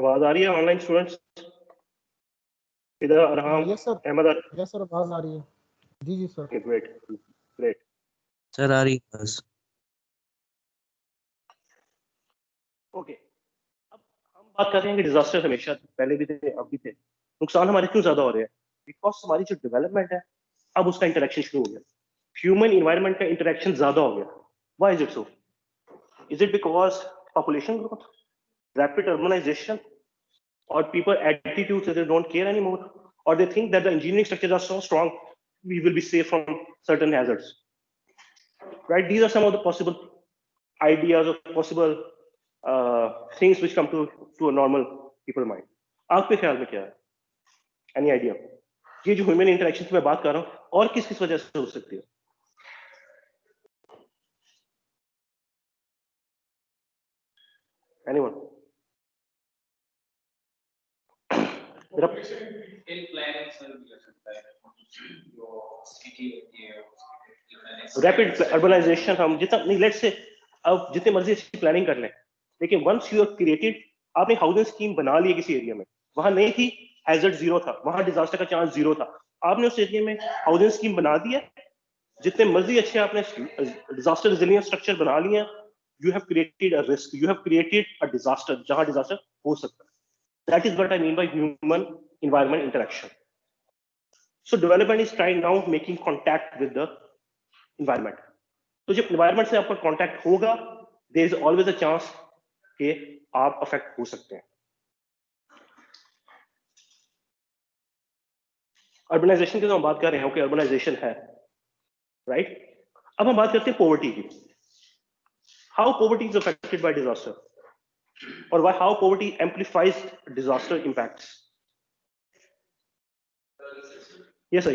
आवाज आ रही है ऑनलाइन स्टूडेंट्स? इधर Arham yes sir, Ahmad yes sir, आवाज आ रही है। जी जी सर। Great great. सर आ रही है बस। ओके, अब हम बात कर रहे हैं कि डिजास्टर हमेशा पहले भी थे, अब भी थे। नुकसान हमारे क्यों ज्यादा हो रहे हैं? बिकॉज हमारी जो डेवलपमेंट है अब उसका इंटरेक्शन शुरू हो गया, ह्यूमन इन्वायरमेंट का इंटरेक्शन ज्यादा हो गया। Why is it so? Is it because population growth, rapid urbanization, or people attitudes that they don't care anymore, or they think that the engineering structures are so strong we will be safe from certain hazards, right? These are some of the possible ideas or possible things which come to a normal people mind. आपके ख्याल में क्या है? Any idea? ये जो human interaction की मैं बात कर रहा हूँ और किस किस वजह से हो सकती है? Anyone? रैपिड अर्बनाइजेशन, हम जितना नहीं, लेट्स से अब जितने मर्जी अच्छी प्लानिंग कर लें, लेकिन वंस यू हैव क्रिएटेड, आपने हाउसिंग स्कीम बना ली किसी एरिया में, वहां नहीं थी, हैजर्ड जीरो था, वहां डिजास्टर का चांस जीरो था, आपने उस एरिया में हाउसिंग स्कीम बना दिया, जितने मर्जी अच्छे आपने डिजास्टर रिजिलियंस स्ट्रक्चर बना लिया, you have created a risk, you have created a disaster, जहां डिजास्टर हो सकता है। That is what I mean by human environment interaction. So development is trying now making contact with the environment. तो जब environment से आपका contact होगा, there is always a chance कि आप affect हो सकते हैं। Urbanization की तो हम बात कर रहे हैं, okay, urbanization है, right? अब हम बात करते हैं poverty की। How poverty is affected by disaster, or why how poverty amplifies disaster impacts? Yes, sir.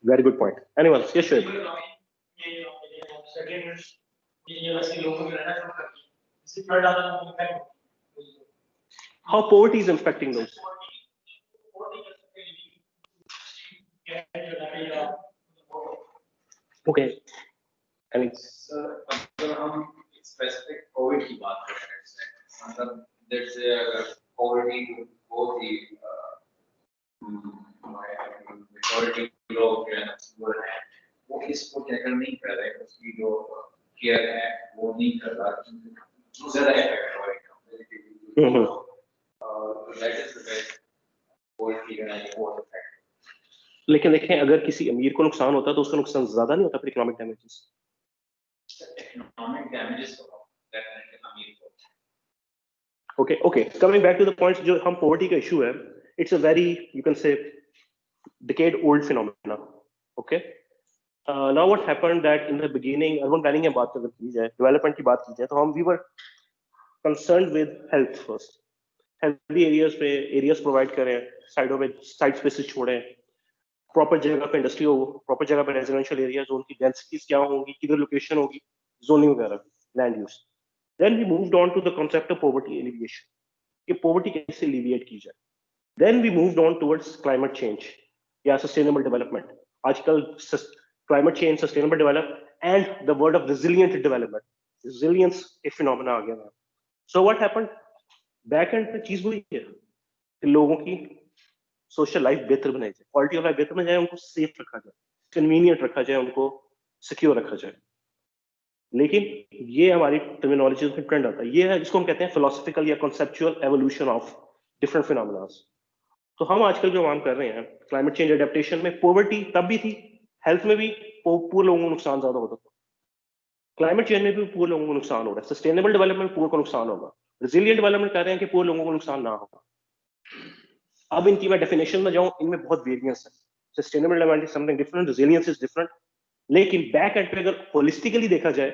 Very good point. Anyone? Yes, sure. How poverty is impacting those? Okay. And अगर हम specific Covid की बात कर रहे हैं, मतलब there's poverty both the majority लोग जो है वो इसको टैकल नहीं कर रहे, उसकी जो केयर है वो नहीं कर रहा, ज्यादा इफेक्ट हो रहा है। That is the best poverty and poor effect. लेकिन देखें, अगर किसी अमीर को नुकसान होता है तो उसका नुकसान ज्यादा नहीं होता फिर economic damages. Economic damages definitely अमीर को। Okay. Coming back to the points, जो हम poverty का issue है, it's a very, you can say, decade-old phenomena. Okay. Now what happened that in the beginning, urban planning की बात अगर की जाए, development की बात की जाए, तो हम we were concerned with health first. Healthy areas पे areas provide करें, साइडों पे साइड स्पेसेस छोड़ें, प्रॉपर जगह पे इंडस्ट्री हो, प्रॉपर जगह पे रेजिडेंशियल एरिया, जोन की डेंसिटीज क्या होंगी, किधर लोकेशन होगी, जोनिंग वगैरह, land use. Then we moved on to the concept of poverty alleviation, कि पॉवर्टी कैसे एलिविएट की जाए। Then we moved on towards climate change या सस्टेनेबल डेवलपमेंट। आजकल climate change, sustainable develop and the word of resilient development, resilience एक phenomena आ गया है। So what happened, back end पे चीज वही है कि लोगों की सोशल लाइफ बेहतर बनाई जाए, क्वालिटी ऑफ लाइफ बेहतर बनाई जाए, उनको सेफ रखा जाए, कन्वीनियंट रखा जाए, उनको सिक्योर रखा जाए। लेकिन ये हमारी टर्मिनोलॉजी में ट्रेंड आता है, ये है जिसको हम कहते हैं फिलोसफिकल या conceptual evolution of different phenomena. तो हम आजकल जो काम कर रहे हैं क्लाइमेट चेंज एडेप्टेशन में, पॉवर्टी तब भी थी, हेल्थ में भी पूरे लोगों को नुकसान ज्यादा होता था, क्लाइमेट चेंज में भी पूरे लोगों को नुकसान हो रहा है, सस्टेनेबल डेवलपमेंट पूरे को नुकसान होगा, रेजिलिएंट डेवलपमेंट कह रहे हैं कि पूरे लोगों को नुकसान ना होगा। अब इनकी मैं डेफिनेशन में जाऊं, इनमें बहुत वेरिएंस है। Sustainable development is something different, resilience is different, लेकिन बैक एंड पे अगर होलिस्टिकली देखा जाए,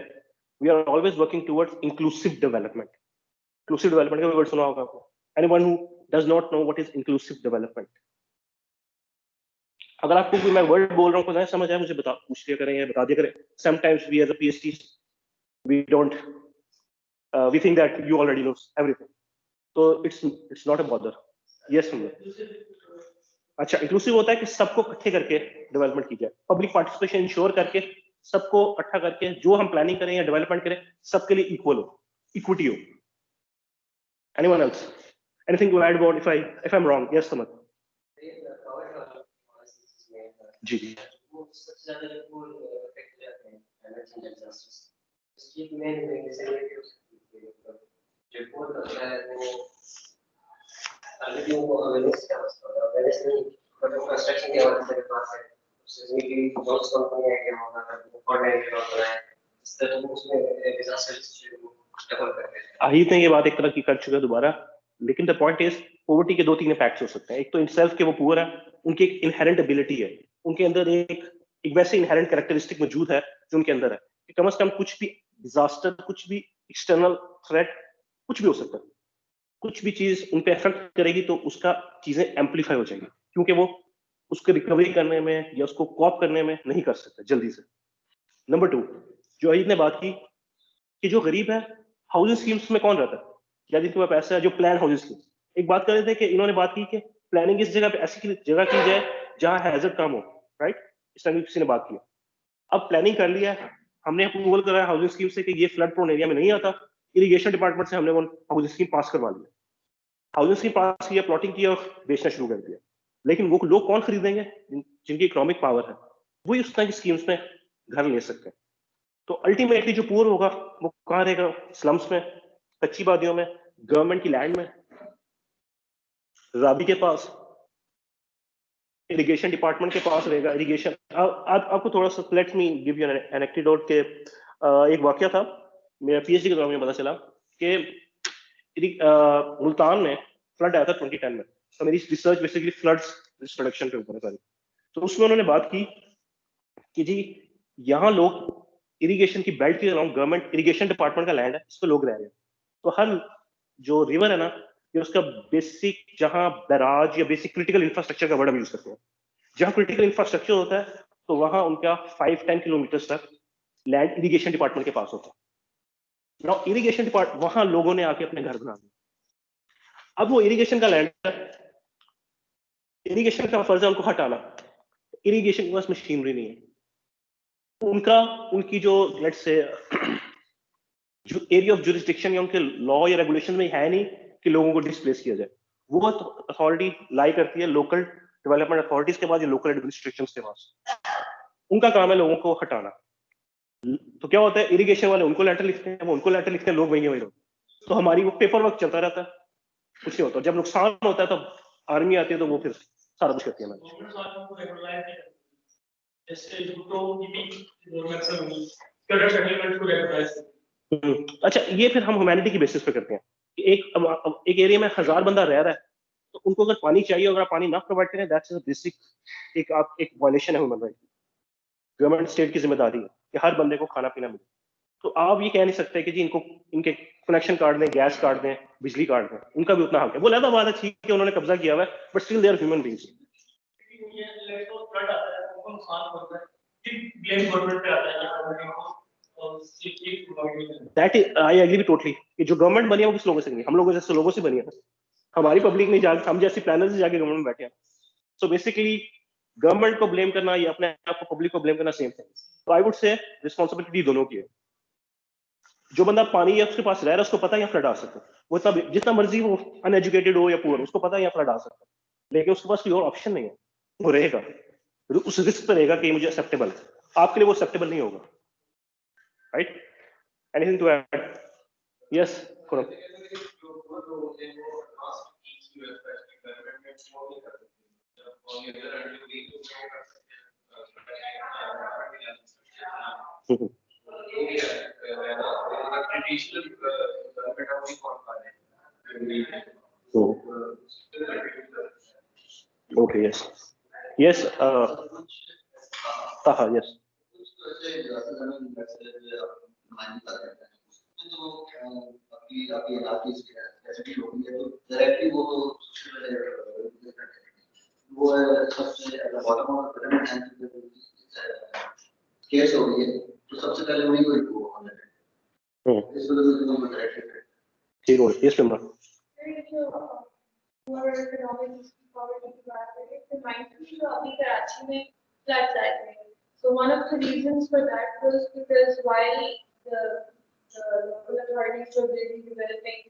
we are always working towards inclusive development. Inclusive development का वर्ड सुना होगा आपको? Anyone who does not know what is inclusive development? अगर आपको कोई मैं वर्ड बोल रहा हूं तो समझ आए मुझे बता, पूछ लिया करें या बता दिया करें। Sometimes we as a PhD we don't we think that you already know everything. So it's not a bother. Yes, अच्छा, इंक्लूसिव होता है कि सबको इकट्ठे करके डेवलपमेंट की जाए, पब्लिक पार्टिसिपेशन इंश्योर करके सबको इकट्ठा करके जो हम प्लानिंग करें या डेवलपमेंट करें सबके लिए इक्वल हो, इक्विटी हो. Anyone else? Anything to add about if I'm wrong? Yes, Samad. जी जी. आहिद ने ये बात एक तरह की कर चुका है दोबारा, लेकिन द पॉइंट इज पॉवर्टी के 2-3 इम्पैक्ट्स हो सकते हैं. एक तो इन सेल्फ के वो पुअर है, उनकी एक इनहेरेंट एबिलिटी है, उनके अंदर एक वैसे इनहेरेंट कैरेक्टरिस्टिक मौजूद है जो उनके अंदर है कि कम से कम कुछ भी डिजास्टर, कुछ भी एक्सटर्नल थ्रेट, कुछ भी हो सकता है, कुछ भी चीज उन पे इफेक्ट करेगी तो उसका चीजें एम्पलीफाई हो जाएंगी, क्योंकि वो उसको रिकवरी करने में या उसको कॉप करने में नहीं कर सकते जल्दी से. नंबर 2, जो अहीद ने बात की कि जो गरीब है हाउसिंग स्कीम्स में कौन रहता है या जिनके पास पैसा है, जो प्लान हाउसिंग स्कीम. एक बात कर रहे थे कि इन्होंने बात की कि प्लानिंग इस जगह पे ऐसी जगह की जाए जहां हैजर्ड कम हो, राइट? इस तरह की किसी ने बात की. अब प्लानिंग कर लिया, हमने अप्रूवल कराया हाउसिंग स्कीम से कि ये फ्लड प्रोन एरिया में नहीं आता, इरिगेशन डिपार्टमेंट से हमने वो हाउसिंग स्कीम पास करवा लिया, हाउसिंग स्कीम पास किया, प्लॉटिंग किया और बेचना शुरू कर दिया. लेकिन वो लोग कौन खरीदेंगे? जिनकी इकोनॉमिक पावर है, वही उस तरह की स्कीम्स में घर ले सकते हैं. तो अल्टीमेटली जो पुअर होगा वो कहाँ रहेगा? स्लम्स में, कच्ची वादियों में, गवर्नमेंट की लैंड में, राबी के पास, इरिगेशन डिपार्टमेंट के पास रहेगा. इरिगेशन आपको थोड़ा सा let me give you N anecdote के एक वाकया था मेरा पीएचडी के दौरान में पता चला कि मुल्तान में फ्लड आया था 2010 में. तो मेरी रिसर्च बेसिकली फ्लड्स प्रोडक्शन पे ऊपर है. तो उसमें उन्होंने बात की कि जी यहाँ लोग इरिगेशन की बेल्ट के अराउंड गवर्नमेंट इरिगेशन डिपार्टमेंट का लैंड है, इस पर लोग रह रहे हैं. तो हर जो रिवर है ना, ये उसका बेसिक जहां बैराज या बेसिक क्रिटिकल इंफ्रास्ट्रक्चर का वर्ड हम यूज करते हैं, जहां क्रिटिकल इंफ्रास्ट्रक्चर होता है तो वहां उनका 5-10 किलोमीटर तक लैंड इरिगेशन डिपार्टमेंट के पास होता है. नाउ इरिगेशन डिपार्टमेंट, वहां लोगों ने आके अपने घर बना दिए. अब वो इरिगेशन का लैंड है, इरिगेशन का फर्ज है उनको हटाना. इरिगेशन के पास मशीनरी नहीं है, उनकी जो लेट्स से जो एरिया ऑफ जुरिस्डिक्शन या उनके लॉ या रेगुलेशन में है नहीं कि लोगों को डिस्प्लेस किया जाए. वो अथॉरिटी लाई करती है लोकल डेवलपमेंट अथॉरिटीज के पास या लोकल एडमिनिस्ट्रेशन के पास. उनका काम है लोगों को हटाना. तो क्या होता है, इरिगेशन वाले उनको लेटर लिखते हैं, वो उनको लेटर लिखते हैं, लोग वही वही लोग. तो हमारी वो पेपर वर्क चलता रहता है, कुछ नहीं होता. जब नुकसान होता है तब आर्मी आती है तो वो फिर सारा कुछ करती है. अच्छा, ये फिर हम ह्यूमैनिटी की बेसिस पे करते हैं कि एक एरिया में 1000 बंदा रह रहा है, तो उनको अगर पानी चाहिए, अगर पानी ना प्रोवाइड करें, दैट्स बेसिक एक वायलेशन है ह्यूमन राइट. गवर्नमेंट स्टेट की जिम्मेदारी है कि हर बंदे को खाना पीना मिले. तो आप ये कह नहीं सकते कि जी इनको इनके कनेक्शन काट दें, गैस काट दें, बिजली काट दें, उनका भी उतना हक है. वो लहदा बात है, ठीक है उन्होंने कब्जा किया हुआ है, but still they are human beings. That is I agree totally कि जो गवर्नमेंट बनी है वो किस लोगों से बनी है? हम लोगों जैसे लोगों से बनी है. हमारी पब्लिक नहीं जा, हम जैसे प्लानर्स जाके गवर्नमेंट में बैठे हैं. सो बेसिकली गवर्नमेंट को ब्लेम करना या अपने आप को पब्लिक को ब्लेम करना सेम थिंग. तो आई वुड से रिस्पॉन्सिबिलिटी दोनों की है. जो बंदा पानी है उसके पास रह रहा है, उसको पता है यहाँ फ्लड आ सकता है. वो तब जितना मर्जी वो अनएजुकेटेड हो या पुअर, उसको पता है यहाँ फ्लड आ सकता है, लेकिन उसके पास कोई और ऑप्शन नहीं है. वो रहेगा उस रिस्क पे रहेगा कि मुझे एक्सेप्टेबल है. आपके लिए वो एक्सेप्टेबल नहीं होगा. Right? Anything to add? Yes, Khurram. Okay, yes. Yes, Taha, yes. Case हो गई है तो सबसे पहले वही कोई को ठीक है, yes Primra. poor economics, poverty की बात करें तो 90s जो अभी कराची में floods आए थे. So one of the reasons for that was because while the local authorities were busy developing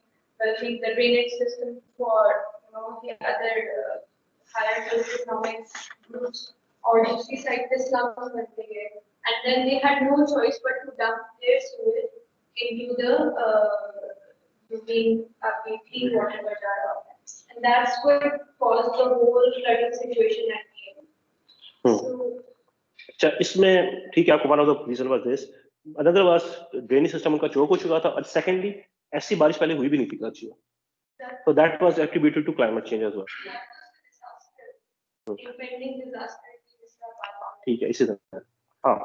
the drainage system for the other higher economic groups, और दूसरी side पे slums बनते गए, and then they had no choice but to dump their sewage into the main clean water bazaar. And that's what caused the whole flooding situation at the end. So, अच्छा, इसमें ठीक है, आपको one of the reason was this, another was drainage system उनका choke हो चुका था, और सेकेंडली ऐसी बारिश पहले हुई भी नहीं थी कराची में, so that was attributed to climate change as well. impending disaster. ठीक है, इसी तरह. हाँ,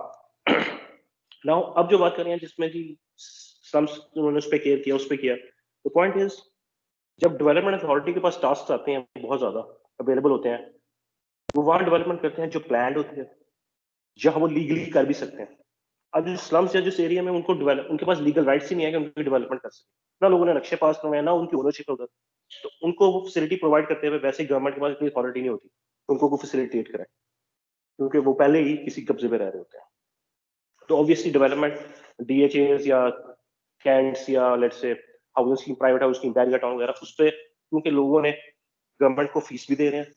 नाउ अब जो बात कर रहे हैं जिसमें जी स्लम्स उन्होंने उस पे केयर किया, उस पे किया, द पॉइंट इज जब डेवलपमेंट अथॉरिटी के पास टास्क आते हैं, बहुत ज्यादा अवेलेबल होते हैं, वो वहां डेवलपमेंट करते हैं जो प्लान होती है, जहां वो लीगली कर भी सकते हैं. अब जो स्लम्स या जिस एरिया में उनको डेवलप, उनके पास लीगल राइट्स ही नहीं है कि उनकी डेवलपमेंट कर सके, ना लोगों ने नक्शे पास करवाए, ना उनकी ओनरशिप है उधर, तो उनको वो फैसिलिटी प्रोवाइड करते हुए वैसे गवर्नमेंट के पास इतनी अथॉरिटी नहीं होती उनको को फैसिलिटेट कराए, क्योंकि वो पहले ही किसी कब्जे पे रह रहे होते हैं. तो ऑब्वियसली डेवलपमेंट डीएचएस या कैंट्स या let's say housing scheme, private house scheme, barrier town वगैरह, उस पे क्योंकि लोगों ने गवर्नमेंट को फीस भी दे रहे हैं,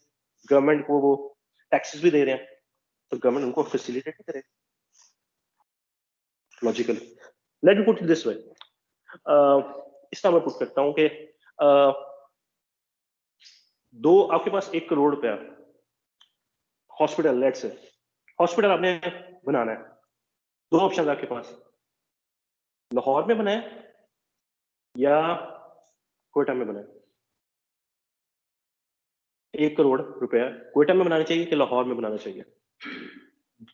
गवर्नमेंट को वो टैक्सेस भी दे रहे हैं, तो गवर्नमेंट उनको फैसिलिटेट नहीं करेगी logically. Let me put it this way, इस तरह मैं पुट करता हूं कि दो आपके पास 1 करोड़ रुपया हॉस्पिटल, लेट्स से हॉस्पिटल आपने बनाना है, दो ऑप्शन आपके पास, लाहौर में बनाए या कोयटा में बनाए. 1 करोड़ रुपया कोयटा में बनाना चाहिए कि लाहौर में बनाना चाहिए,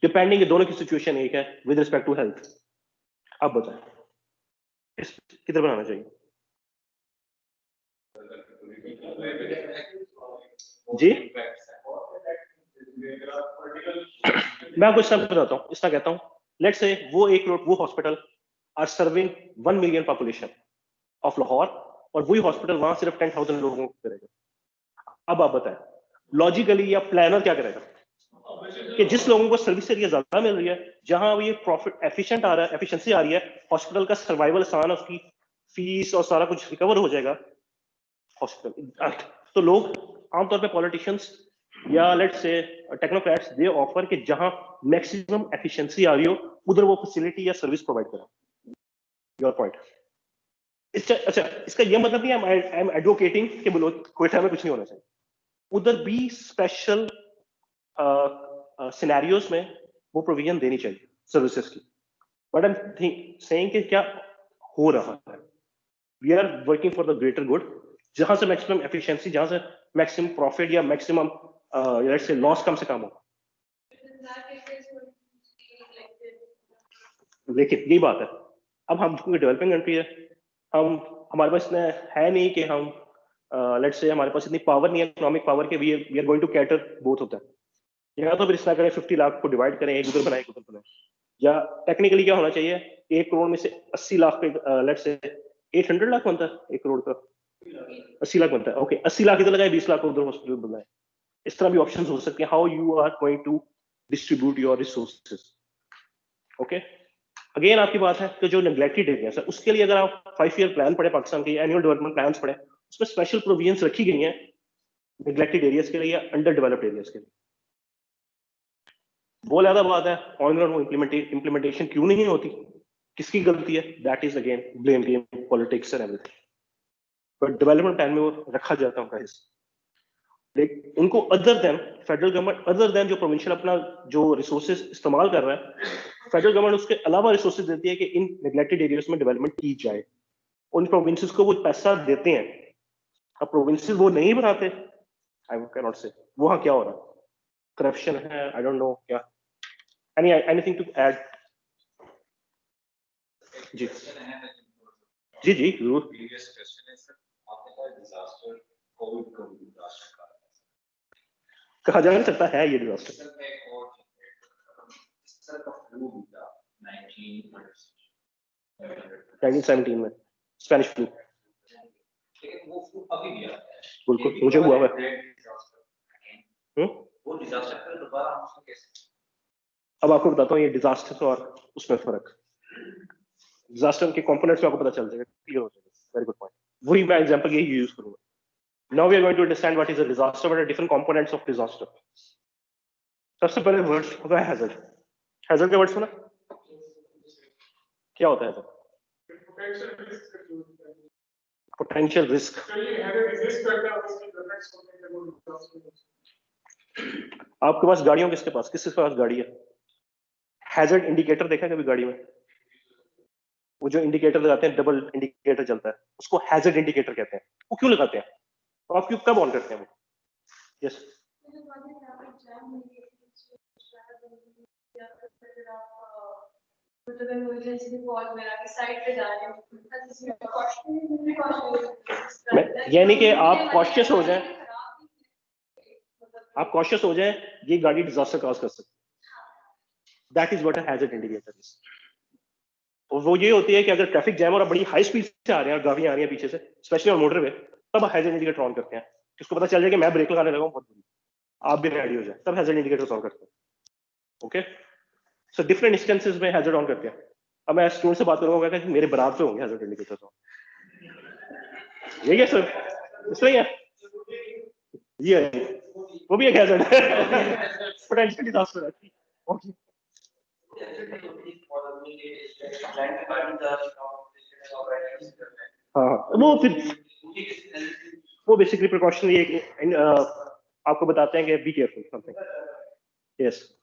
डिपेंडिंग, दोनों की सिचुएशन एक है विद रिस्पेक्ट टू हेल्थ. आप बताएं किधर बनाना चाहिए जी. मैं आपको इसका बताता हूँ, इसका कहता हूँ, लेट्स से वो 1 करोड़ वो hospital are serving 1 million population of Lahore, और वही हॉस्पिटल वहां सिर्फ 10,000 लोगों को करेगा. अब आप बताएं लॉजिकली या प्लानर क्या करेगा कि जिस लोगों को सर्विस एरिया ज्यादा मिल रही है, जहां ये प्रॉफिट एफिशिएंट आ रहा है, एफिशिएंसी आ रही है, हॉस्पिटल का सर्वाइवल आसान है, उसकी फीस और सारा कुछ रिकवर हो जाएगा हॉस्पिटल. तो लोग आमतौर पे पॉलिटिशियंस या let's say technocrats they offer कि जहां मैक्सिमम एफिशिएंसी आ रही हो उधर वो फैसिलिटी या सर्विस प्रोवाइड करें. Your point. अच्छा, इसका ये मतलब नहीं है आई एम एडवोकेटिंग कि बोलो कोयटा में कुछ नहीं होना चाहिए, उधर भी स्पेशल सिनेरियोस में वो प्रोविजन देनी चाहिए सर्विसेज की. बट आई एम सेइंग कि क्या हो रहा है, we are working for the greater good, जहां से मैक्सिमम एफिशिएंसी, जहां से मैक्सिमम प्रॉफिट या मैक्सिमम लेट्स से लॉस कम से कम हो. लेकिन यही बात है, अब हम डेवलपिंग कंट्री है, हम हमारे पास इतना है नहीं कि हम लेट्स से हमारे पास इतनी पावर नहीं है, इकोनॉमिक पावर के we are going to cater both होता है. या तो फिर इतना करें 50 लाख को डिवाइड करें, एक उधर बनाए एक उधर बनाए, या टेक्निकली क्या होना चाहिए, 1 करोड़ में से 80 लाख पे लेट्स से 800 लाख बनता है 1 करोड़ का, 80 लाख बनता है. ओके, 80 लाख इधर लगाए, 20 लाख उधर हॉस्पिटल बनाए. इस तरह भी ऑप्शंस हो सकते हैं, how you are going to distribute your resources. Okay, again आपकी बात है कि जो नेग्लेक्टेड एरियाज है उसके लिए अगर आप 5 ईयर प्लान पढ़े, पाकिस्तान के एनुअल डेवलपमेंट प्लान्स पढ़े, उसमें स्पेशल प्रोविजंस रखी गई हैं नेग्लेक्टेड एरियाज के लिए या अंडर डेवलप्ड एरियाज के लिए. वो ज्यादा बात है, ऑन ग्राउंड इम्प्लीमेंटेशन क्यों नहीं होती, किसकी गलती है, that is again blame game, politics and everything. But development plan में वो रखा जाता है उनका हिस्सा. लेकिन उनको other than federal government, other than जो प्रोविंशियल अपना जो रिसोर्सेज इस्तेमाल कर रहा है, फेडरल गवर्नमेंट उसके अलावा रिसोर्सेज देती है कि इन नेग्लेक्टेड एरियाज में डेवलपमेंट की जाए. उन प्रोविंसेस को वो पैसा देते हैं. अब प्रोविंसेस वो नहीं बनाते, आई कैन नॉट से वहां क्या हो रहा है, करप्शन है, आई डोंट नो क्या. Anything to add? जी जी जी जरूर. प्रीवियस क्वेश्चन है सर, आपने कहा डिजास्टर कोविड को डिजास्टर कहा जा नहीं सकता है ये डिजास्टर. सर मैं और सर का फ्लू था 1900 1917 में स्पेनिश फ्लू। लेकिन वो फ्लू अभी भी आता है। बिल्कुल मुझे हुआ है। वो डिजास्टर का दोबारा हम उसको कैसे? अब आपको बताता हूँ ये डिजास्टर और उसमें फर्क। डिजास्टर के कंपोनेंट्स में आपको पता चल जाएगा, क्लियर हो जाएगा। Very good point. वही मैं एग्जांपल यही यूज करूंगा। Now we are going to understand what is a disaster, what are different components of disaster. सबसे पहले वर्ड होता है हैजर्ड। हैजर्ड का वर्ड सुना? क्या होता है हैजर्ड? Potential risk. आपके पास गाड़ियों, किसके पास गाड़ी है? हैजर्ड इंडिकेटर देखा कभी गाड़ी में? वो जो इंडिकेटर लगाते हैं, डबल इंडिकेटर चलता है, उसको हैजर्ड इंडिकेटर कहते हैं। वो क्यों लगाते हैं? तो आप क्यों कब ऑन करते हैं वो? यस मतलब इमरजेंसी कॉल मेरा कि साइड पे जा रहे हो, यानी कि आप कॉशियस हो जाएं, ये गाड़ी डिजास्टर कॉज कर सकती है। That is what a hazard indicator is. और वो ये होती है कि अगर ट्रैफिक जैम और आप बड़ी हाई स्पीड से आ रहे हैं और गाड़ियां आ रही हैं पीछे से, स्पेशली ऑन मोटरवे, तब हैजर्ड इंडिकेटर ऑन करते हैं। किसको पता चल जाए कि मैं ब्रेक लगाने लगा हूं बहुत बुरी, आप भी रेडी हो जाए, तब हैजर्ड इंडिकेटर ऑन करते हैं। ओके, सो डिफरेंट इंस्टेंसेस में हैजर्ड ऑन करते हैं। अब मैं स्टूडेंट से बात करूंगा कि मेरे बराबर पे होंगे हैजर्ड इंडिकेटर्स ऑन। यही है सर, इसलिए है ये है, वो भी एक हैजर्ड है, पोटेंशियल डिजास्टर है। ओके, हाँ वो बेसिकली प्रिकॉशन ये आपको बताते हैं कि be careful something. Yes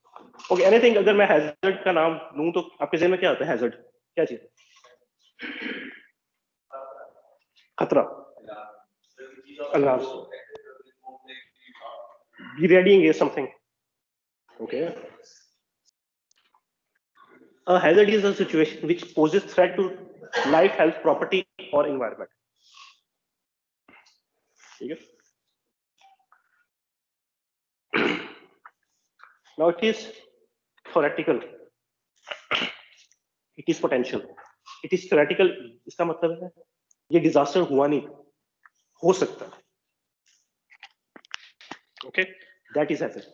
okay, anything. अगर मैं हैजर्ड का नाम लूं तो आपके ज़हन में क्या आता है? हैजर्ड क्या चीज? खतरा, alarm, be ready in case something. Okay, a hazard is a situation which poses threat to life, health, property or environment. ठीक है? Now it is theoretical, it is potential, it is theoretical। इसका मतलब है ये disaster हुआ नहीं, हो सकता है। Okay, that is hazard.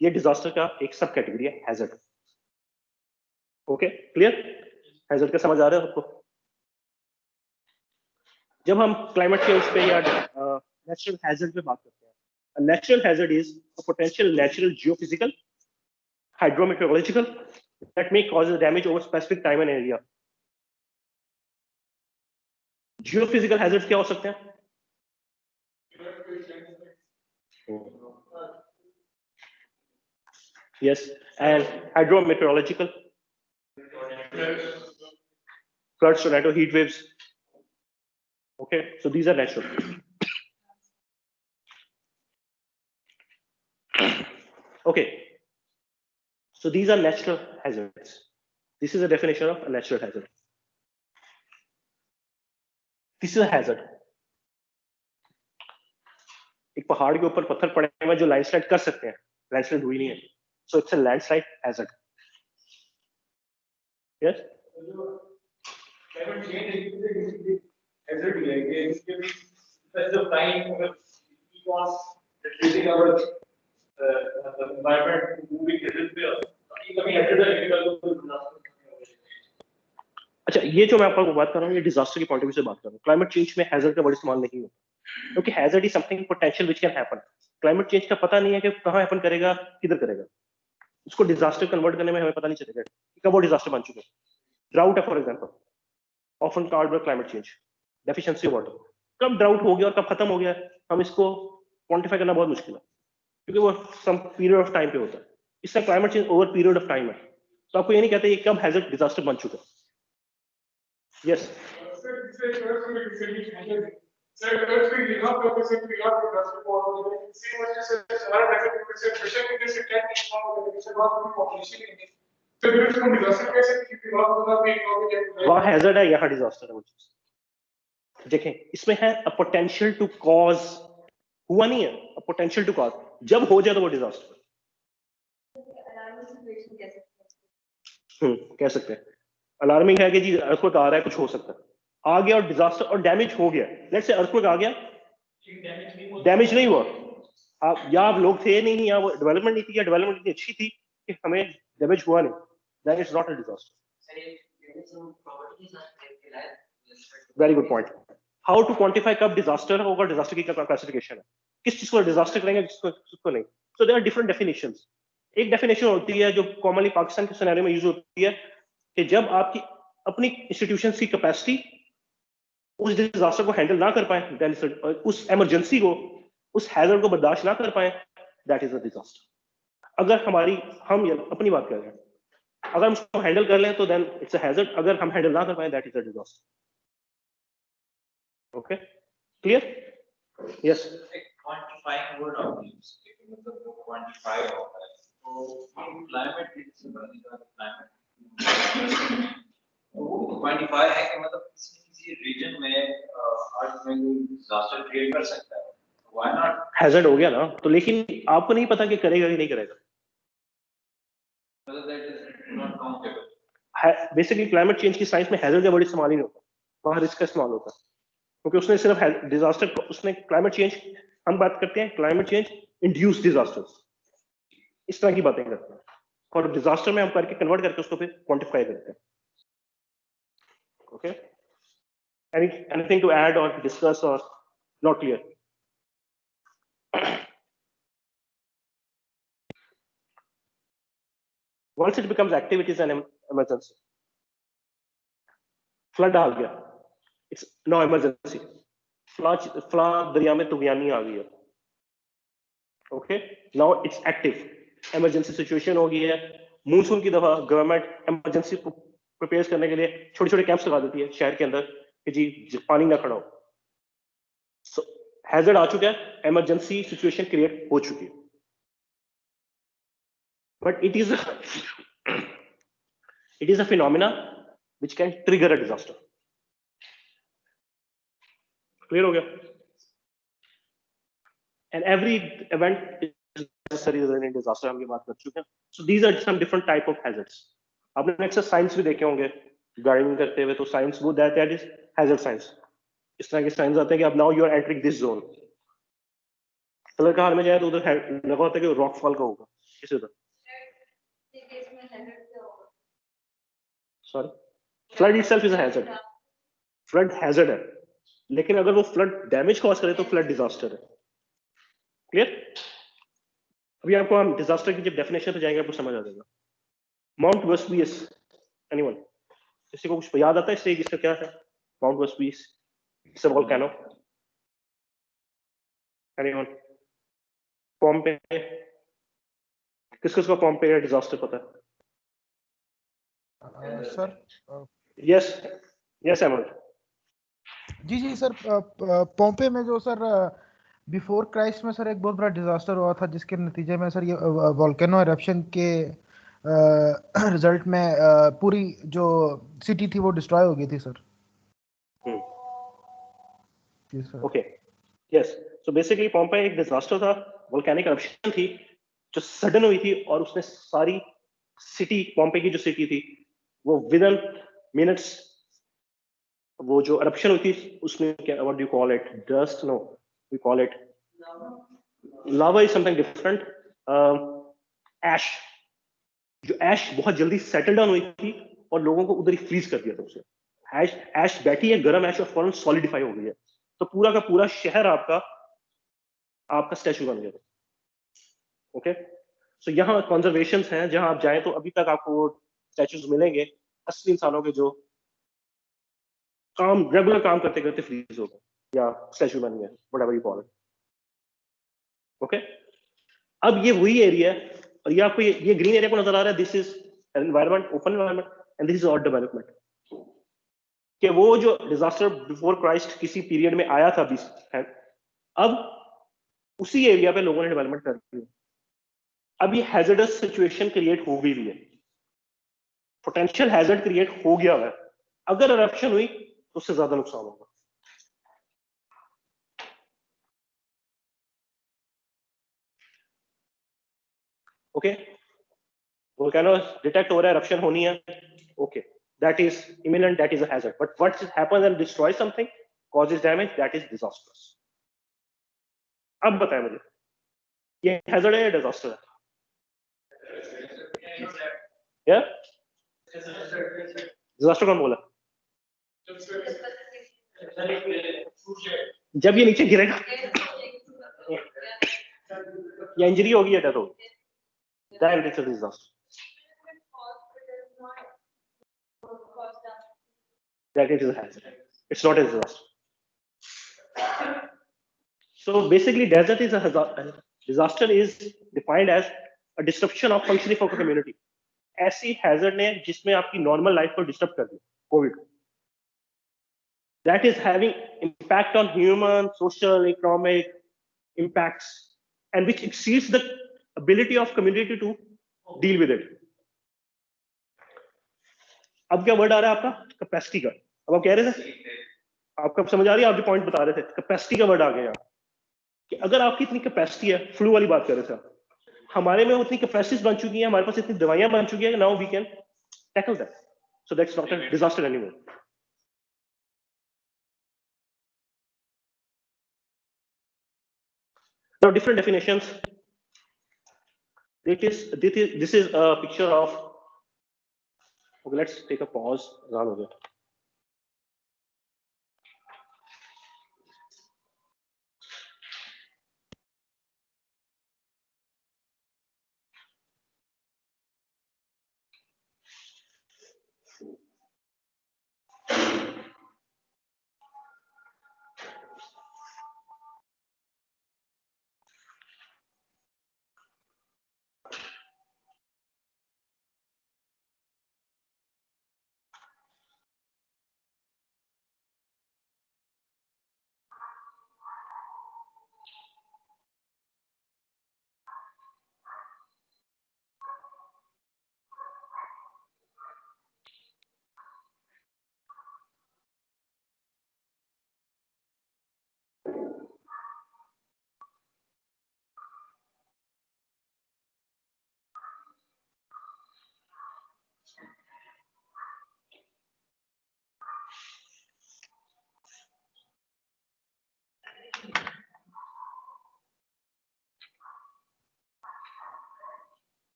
ये डिजास्टर का एक सब कैटेगरी है हैजर्ड। Okay, clear? हैजर्ड का समझ आ रहा है आपको? जब हम क्लाइमेट चेंज पे या नेचुरल हैजर्ड पे बात करते हैं, natural hazard is a potential natural geophysical hydrometeorological that may cause damage over specific time and area. Geophysical hazards क्या हो सकते हैं? Yes, and hydrometeorological, floods, tornado, heat waves. Okay, so these are natural. Okay, so these are natural hazards. This is a definition of a natural hazard. This is a hazard. एक पहाड़ के ऊपर पत्थर पड़े हुए जो लैंडस्लाइड कर सकते हैं, लैंडस्लाइड हुई नहीं है, so it's a landslide hazard. Yes. Climate change is hazard है कि इसके भी specific time अगर keep on reducing our environment moving hazard पे कभी hazard है। अच्छा, ये जो मैं आपको बात कर रहा हूँ ये डिजास्टर के पॉइंट ऑफ व्यू से बात कर रहा हूँ। क्लाइमेट चेंज में हैजर्ड का वर्ड इस्तेमाल नहीं होता, क्योंकि hazard is something potential which can happen. Climate change का पता नहीं है कि कहाँ हैपन करेगा, किधर करेगा। उसको डिजास्टर कन्वर्ट करने में हमें पता नहीं चलेगा कि कब वो डिजास्टर बन चुके हैं। ड्राउट है for example, often called by climate change, deficiency of water. कब ड्राउट हो गया और कब खत्म हो गया, हम इसको क्वांटिफाई करना बहुत मुश्किल है, क्योंकि वो सम पीरियड ऑफ टाइम पे होता है। इसका climate change over period of time है, तो आपको ये नहीं कहते ये कब हैजर्ड डिजास्टर बन चुका है। Yes. Sir, this is Sir, earthquake is not representing the earth because see what you said, Sahara doesn't represent pressure in this attack is not it's about the population in it. So there is no disaster कैसे कि विभाग होगा भी economic वहाँ hazard है, यहाँ disaster है। वो चीज देखें, इसमें है अ पोटेंशियल टू कॉज, हुआ नहीं है, अ पोटेंशियल टू कॉज। जब हो जाए तो वो डिजास्टर कह सकते हैं। अलार्मिंग है कि जी अर्थक्वेक आ रहा है, कुछ हो सकता है, आ गया और डिजास्टर और डैमेज हो गया, लेट्स से अर्थक्वेक आ गया, डैमेज नहीं हुआ, आप या आप लोग थे नहीं या वो डेवलपमेंट नहीं थी या डेवलपमेंट इतनी अच्छी थी कि हमें डैमेज हुआ नहीं, that is not a disaster. Very good point. How to quantify कब डिजास्टर होगा, डिजास्टर की क्या क्लासिफिकेशन है, किस चीज को डिजास्टर करेंगे किसको नहीं. So there are different definitions. एक डेफिनेशन होती है जो कॉमनली पाकिस्तान के सिनेरियो में यूज होती है कि जब आपकी अपनी इंस्टीट्यूशंस की कैपेसिटी उस डिजास्टर को हैंडल ना कर पाए, उस इमरजेंसी को, उस हैजर्ड को बर्दाश्त ना कर पाए, दैट इज अ डिजास्टर. अगर हम अपनी बात कर रहे हैं, अगर हम उसको हैंडल कर लें तो देन इट्स अ हैजर्ड, अगर हम हैंडल ना कर पाए that is a disaster. Okay, clear? Yes. Quantifying word of use, मतलब वो क्वांटिफाई होता है. तो क्लाइमेट क्लाइमेट तो क्वांटिफाई है कि मतलब किसी रीजन में आज में कोई डिजास्टर क्रिएट कर सकता है, व्हाई नॉट. हैजर्ड हो गया ना, तो लेकिन आपको नहीं पता कि करेगा कि नहीं करेगा. मतलब that is not countable. Basically climate change की साइंस में हैजर्ड का वर्ड इस्तेमाल ही नहीं होता, वहां रिस्क का इस्तेमाल होता है, क्योंकि उसने सिर्फ डिजास्टर, उसने क्लाइमेट चेंज, हम बात करते हैं क्लाइमेट चेंज इंड्यूस्ड डिजास्टर्स, इस तरह की बातें करते हैं, और डिजास्टर में हम करके कन्वर्ट करके उसको फिर क्वांटिफाई करते हैं. ओके, एनीथिंग टू ऐड और डिस्कस और not clear? Once it becomes active, it is an emergency. Flood आ गया, इट्स नो इमरजेंसी. फ्लड दरिया में तुगयानी आ गई है, okay, now it's active, emergency situation हो गई है. मूनसून की दफा गवर्नमेंट इमरजेंसी प्रिपेयर करने के लिए छोटे छोटे कैंप्स लगा देती है शहर के अंदर कि जी पानी ना खड़ा हो. हैजर्ड आ चुका है, इमरजेंसी सिचुएशन क्रिएट हो चुकी है, but it is a phenomena which can trigger a disaster. Clear हो गया? And every event is necessary in a disaster, हम ये बात कर चुके हैं. So these are some different type of hazards. आपने अक्सर साइंस भी देखे होंगे ड्राइविंग करते हुए, तो साइंस वो दैट इज हैजर्ड साइंस. इस तरह के साइंस आते हैं कि अब now you are entering this zone. Colour car में जाए तो उधर लगा होता है कि रॉक फॉल का होगा, किस उधर sorry flood itself is a hazard. Flood hazard है, लेकिन अगर वो फ्लड डैमेज कॉज करे तो फ्लड डिजास्टर है. क्लियर? अभी आपको हम डिजास्टर की जब डेफिनेशन पे जाएंगे आपको समझ आ जाएगा. माउंट वेस्टुवियस, एनीवन? किसी को कुछ याद आता है स्टेज इसका क्या है? माउंट वेस्टुवियस, it's a volcano. Anyone? Pompeii, किस-किस को पॉम्पे का डिजास्टर पता है? Sir yes yes Aman. जी सर, पोम्पे में जो सर बिफोर क्राइस्ट में सर एक बहुत बड़ा डिजास्टर हुआ था, जिसके नतीजे में सर ये वोल्केनो इरप्शन के रिजल्ट में पूरी जो सिटी थी वो डिस्ट्रॉय हो गई थी सर. जी sir. Okay, yes. So basically Pompeii एक डिजास्टर था, वोल्केनिक इरप्शन थी जो सडन हुई थी और उसने सारी सिटी, पॉम्पे की जो सिटी थी वो विद इन मिनट्स, वो जो इरप्शन हुई थी उसमें क्या, what do you call it, dust? No, we call it lava is something different. Ash, जो ऐश बहुत जल्दी सेटल डाउन हुई थी और लोगों को उधर ही फ्रीज कर दिया था उसे. ऐश बैठी है, गर्म ऐश, और फौरन सॉलिडिफाई हो गई है, तो पूरा का पूरा शहर आपका स्टैचू बन गया था. ओके, सो यहाँ कंजर्वेशन हैं, जहां आप जाएं तो अभी तक आपको स्टैचूज मिलेंगे असली इंसानों के जो रेगुलर काम करते करते फ्रीज हो गए या स्टैचू बन गए, whatever you call it. Okay, अब ये वही एरिया है, और ये आपको ये ग्रीन एरिया को नजर आ रहा है, this is environment, open environment, and this is all development. कि वो जो डिजास्टर बिफोर क्राइस्ट किसी पीरियड में आया था 20 है, अब उसी एरिया पे लोगों ने डेवलपमेंट कर दी. अब ये हैजर्डस सिचुएशन क्रिएट हो गई है, पोटेंशियल हैजर्ड क्रिएट हो गया है. अगर इरप्शन हुई तो उससे ज्यादा नुकसान होगा. ओके, वोल्केनो डिटेक्ट हो रहा है, इरप्शन होनी है. Okay, that is imminent, that is a hazard. But once it happens and destroys something, causes damage, that is disastrous. अब बताएं मुझे, ये hazard है या disaster है? Yeah? Disaster कौन बोला? जब ये नीचे गिरेगा या इंजरी होगी या डेथ होगी, then it's a disaster. That it is a hazard. It's not a disaster. So basically, desert is a hazard. Disaster is defined as a disruption of functioning of a community. ऐसी hazard ने जिसमें आपकी normal life को disturb कर दिया, COVID. That is having impact on human, social, economic impacts, and which exceeds the ability of community to deal with it. अब क्या word आ रहा है आपका? कैपेसिटी का. अब आप कह रहे थे, आपको समझ आ रही है, आप जो पॉइंट बता रहे थे, कैपेसिटी का वर्ड आ गया कि अगर आपकी इतनी कैपेसिटी है, फ्लू वाली बात कर रहे थे आप, हमारे में उतनी कैपेसिटीज बन चुकी हैं, हमारे पास इतनी दवाइयां बन चुकी हैं, now we can tackle that. So that's not a disaster anymore. Now different definitions. This is a picture of. Okay, let's take a pause. Run over it.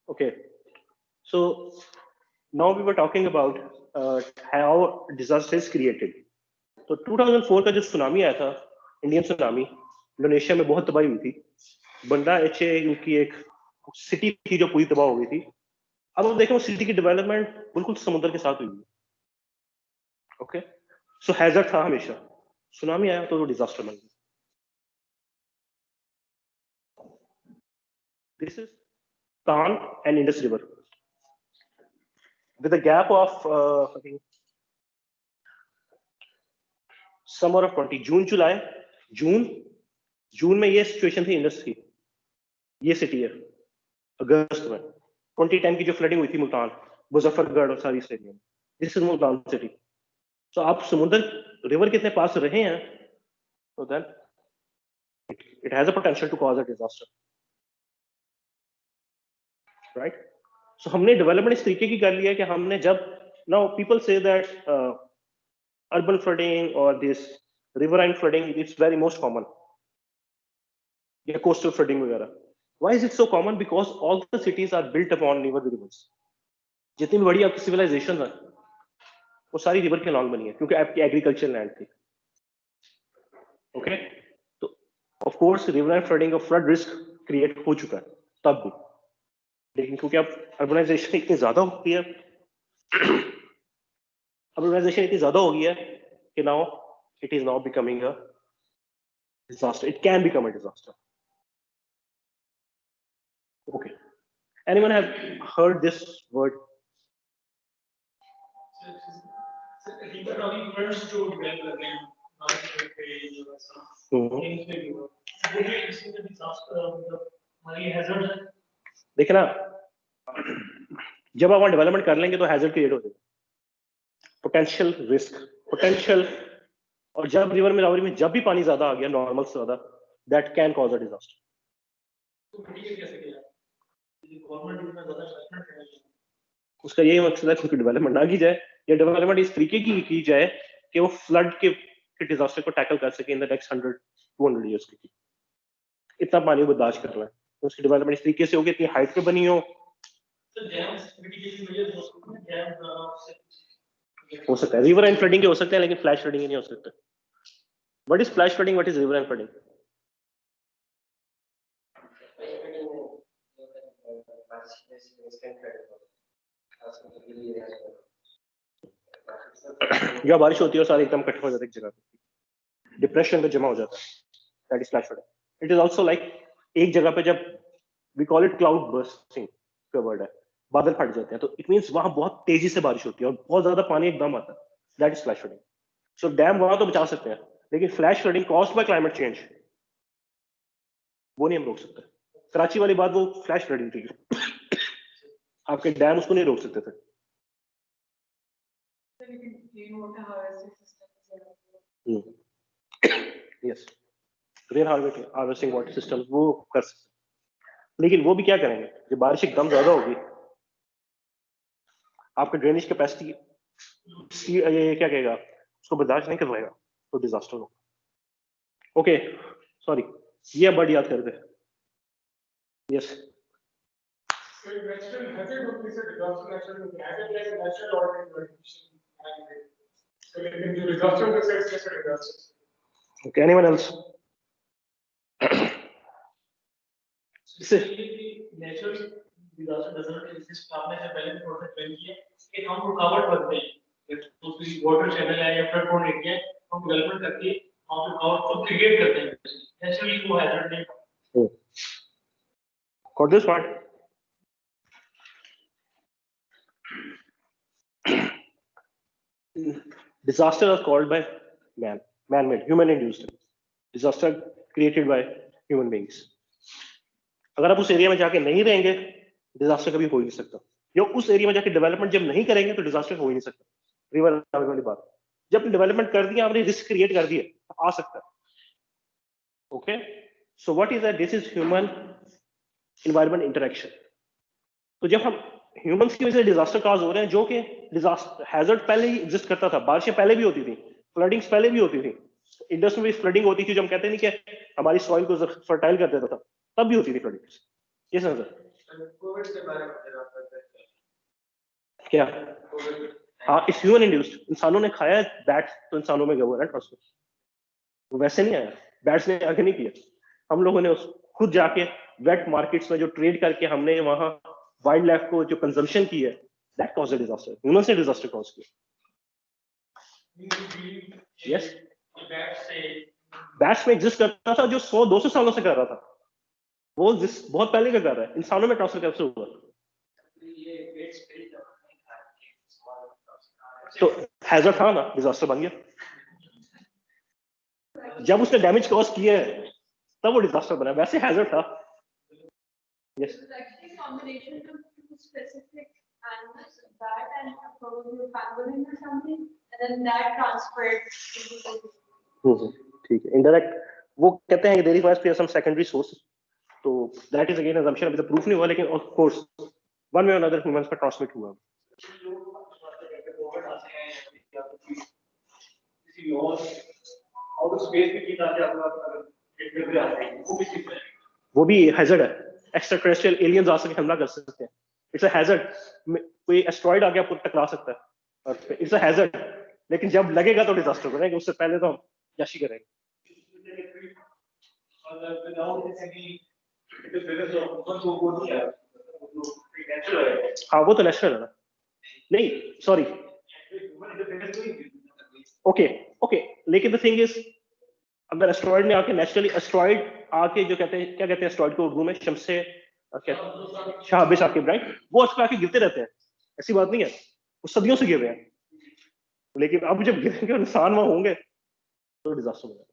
Okay, so now we were talking about how disaster is created. तो 2004 का जो tsunami आया था, Indian tsunami, Indonesia में बहुत तबाही हुई थी. बंडा एचे की एक सिटी थी जो पूरी तबाह हो गई थी. अब हम देखें वो सिटी की डेवलपमेंट बिल्कुल समुद्र के साथ हुई है. ओके, सो हैजर्ड था हमेशा. सुनामी आया तो वो डिजास्टर बन गया. This is Tan and Indus River. With a gap of I think summer of 20 जून में ये सिचुएशन थी इंडस की. ये सिटी है. अगस्त में 2010 की जो फ्लडिंग हुई थी मुल्तान, मुजफ्फरगढ़ और सारी इस एरिया में. This is Multan city. तो आप समुद्र रिवर कितने पास रहे हैं, तो then It has a potential to cause a disaster, right? So हमने development इस तरीके की कर लिया कि हमने जब now people say that urban flooding or this riverine flooding it's very most common, या coastal flooding वगैरह. Why is it so common? Because all the cities are built upon river rivers. जितनी भी बड़ी आपकी civilization है वो सारी river के लॉन्ग बनी है क्योंकि आपकी एग्रीकल्चर लैंड थी. ओके, तो of course river and flooding और फ्लड रिस्क क्रिएट हो चुका है तब भी, लेकिन क्योंकि अब अर्बनाइजेशन इतनी ज्यादा हो गई है अर्बनाइजेशन इतनी ज्यादा हो गई है कि now it is now becoming a disaster. It can become a disaster. Okay, anyone have heard this word? देखिए ना, जब आप डेवलपमेंट कर लेंगे तो हैजर्ड क्रिएट हो जाएगा, पोटेंशियल रिस्क, पोटेंशियल. और जब रिवर में रावरी में जब भी पानी ज्यादा आ गया नॉर्मल से ज्यादा, that can cause a disaster. उसका यही मकसद है कि डेवलपमेंट ना की जाए या डेवलपमेंट इस तरीके की जाए कि वो फ्लड के डिजास्टर को टैकल कर सके इन द नेक्स्ट 100-200 ईयर्स की. इतना पानी बर्दाश्त करना है तो उसकी डेवलपमेंट इस तरीके से होगी, इतनी हाइट पे बनी हो सकता है. रिवर एंड फ्लडिंग के हो सकते हैं लेकिन फ्लैश फ्लडिंग नहीं हो सकता. What is flash flooding, what is river and flooding? जब बारिश होती है और सारे एकदम इकट्ठा हो जाते हैं एक जगह पे, डिप्रेशन में जमा हो जाता है, that is flash flooding. It is also like एक जगह पे जब we call it cloud bursting का वर्ड है, बादल फट जाते हैं तो इट मींस वहां बहुत तेजी से बारिश होती है और बहुत ज्यादा पानी एकदम आता है, that is flash flooding. So damn वहां तो बचा सकते हैं लेकिन flash flooding caused by climate change वो नहीं हम रोक सकते. कराची वाली बात वो फ्लैश फ्लडिंग थी, आपके डैम उसको नहीं रोक सकते थे. Yes, rain harvesting water system वो कर सकते, लेकिन वो भी क्या करेंगे जब बारिश एकदम ज्यादा होगी, आपका ड्रेनेज कैपेसिटी ये क्या कहेगा उसको बर्दाश्त नहीं कर पाएगा तो डिजास्टर होगा. ओके सॉरी, ये वर्ड याद कर दे. Yes, So you mentioned hazard of this disaster natural hazard like a natural order in condition. So in the disaster of the sex natural disaster. okay, anyone else? Natural disaster doesn't exist. आपने जो पहले भी थोड़ा explain किया कि हम रुकावट बनते हैं, तो किसी वाटर चैनल है या फ्लड प्रोन एरिया है, हम डेवलपमेंट करके हम रुकावट को क्रिएट करते हैं. नेचुरली वो हैजर्ड नहीं. Got this part? Disaster are called by man-made, human-induced. Disaster created by human beings. अगर आप उस एरिया में जाके नहीं रहेंगे डिजास्टर कभी हो ही नहीं सकता, या उस एरिया में जाके डेवलपमेंट जब नहीं करेंगे तो डिजास्टर हो ही नहीं सकता. रिवर वाली बात, जब डेवलपमेंट कर दिया आपने, रिस्क क्रिएट कर दिया, तो आ सकता है. Okay, so what is that? This is human environment interaction. तो जब हम ह्यूमंस की वजह से डिजास्टर काज हो रहे हैं, जो कि डिजास्टर हैजर्ड पहले ही एग्जिस्ट करता था, बारिशें पहले भी होती थी, फ्लडिंग्स पहले भी होती थी, इंडस में भी फ्लडिंग होती थी, जो हम कहते नहीं कि हमारी सॉइल को फर्टाइल कर देता था, तब भी होती थी फ्लडिंग्स. ये सर कोविड के बारे में जरा क्या? हाँ, इट्स ह्यूमन इंड्यूस्ड. इंसानों ने खाया बैट तो इंसानों में गया हुआ है ट्रांसफर, वो वैसे नहीं आया, बैट्स ने आगे नहीं किया. हम लोगों ने उस खुद जाके वेट मार्केट्स में जो ट्रेड करके हमने वहां वाइल्ड लाइफ को जो कंजम्पशन की है, that cause a disaster. Humans ने डिजास्टर कॉज किया. यस, बैट्स में एग्जिस्ट करता था जो 100-200 सालों से कर रहा था, वो बहुत पहले का कर रहा है. इंसानों में ट्रांसफर कैसे हुआ? तो हैजर्ड था ना, डिजास्टर बन गया. जब उसने डैमेज कॉज किया है तब वो डिजास्टर बना, वैसे हैजर्ड था. Yes, combination of two specific animals, bat and probably a pangolin or something, and then that transferred into the. ठीक है. इनडायरेक्ट वो कहते हैं there is some secondary source, तो दैट इज अगेन assumption, अभी तो प्रूफ नहीं हुआ, लेकिन ऑफ कोर्स वन वे और अदर ह्यूमंस पर ट्रांसमिट हुआ। वो भी हैजर्ड है, एक्स्ट्रा टेरेस्ट्रियल एलियंस आ सकते, हमला कर सकते हैं, इट्स अ हैजर्ड। कोई एस्ट्रॉइड आके आपको टकरा सकता है, इट्स अ हैजर्ड, लेकिन जब लगेगा तो डिजास्टर करेंगे, उससे पहले तो हम याशी करेंगे। हाँ वो तो नेचुरल है ना, नहीं सॉरी, ओके ओके, लेकिन द थिंग इज अगर एस्ट्रॉइड ने आके नेचुरली, एस्ट्रॉइड आके जो कहते हैं, क्या कहते हैं एस्ट्रॉइड को उर्दू में, शमसे क्या, शाहब साकिब, राइट, वो आजकल आके गिरते रहते हैं, ऐसी बात नहीं है, वो सदियों से गिर रहे हैं, लेकिन अब जब गिरेंगे इंसान वहां होंगे तो डिजास्टर होगा।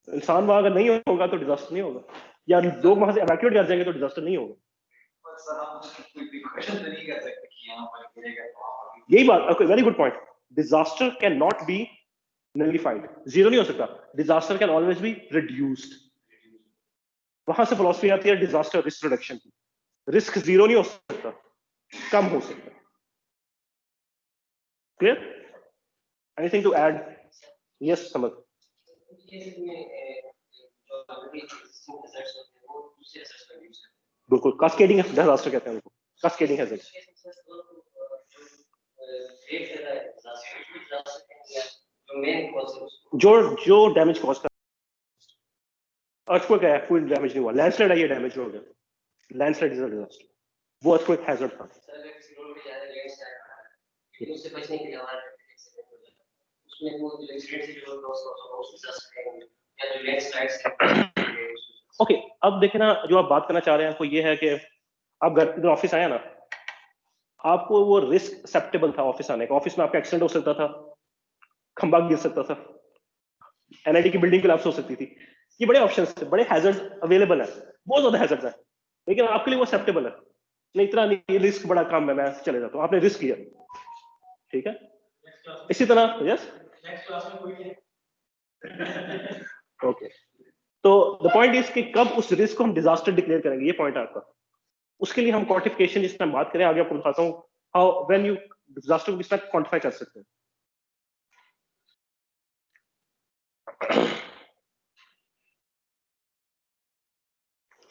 इंसान वहां अगर नहीं होगा तो डिजास्टर नहीं होगा, या लोग वहां से इवैक्यूएट कर जाएंगे तो डिजास्टर नहीं होगा। यही बात, very good point, disaster can not be nullified, zero नहीं हो सकता, disaster can always be reduced. वहां से फिलॉसफी आती है डिजास्टर रिस्क रिडक्शन की, रिस्क जीरो नहीं हो सकता, कम हो सकता। Clear? Anything to add? Yes समझ। बिल्कुल, कास्केडिंग डिजास्टर कहते हैं उनको, कास्केडिंग हैजर्ड्स। जो डैमेज कॉज कर, अर्थक्वेक है, कोई डैमेज नहीं हुआ, लैंडस्लाइड है, ये डैमेज हो गया, लैंडस्लाइड इज अ डिजास्टर, वो अर्थक्वेक हैजर्ड था। उससे बचने के लिए हमारा उसमें वो जो एक्सीडेंट से जो लॉस या जो लैंडस्लाइड्स, ओके, अब देखें ना, जो आप बात करना चाह रहे हैं वो ये है कि आप घर इधर ऑफिस आए ना, आपको वो रिस्क एक्सेप्टेबल था ऑफिस आने का, ऑफिस में आपका एक्सीडेंट हो सकता था, खंबा गिर सकता था, एनआईटी की बिल्डिंग कोलैप्स हो सकती थी, ये बड़े ऑप्शंस थे, बड़े हैजर्ड अवेलेबल है, बहुत ज्यादा हैजर्ड्स है, लेकिन आपके लिए वो एक्सेप्टेबल है, नहीं इतना नहीं, रिस्क बड़ा कम है, मैं चले जाता हूँ, आपने रिस्क किया, ठीक है। इसी तरह यस, ओके, तो द पॉइंट इज कि कब उस रिस्क को हम डिजास्टर डिक्लेयर करेंगे, ये पॉइंट है आपका। उसके लिए हम क्वांटिफिकेशन जिस तरह बात करें, आगे आपको बताता हूँ हाउ व्हेन यू डिजास्टर को किस तरह क्वांटिफाई कर सकते हैं।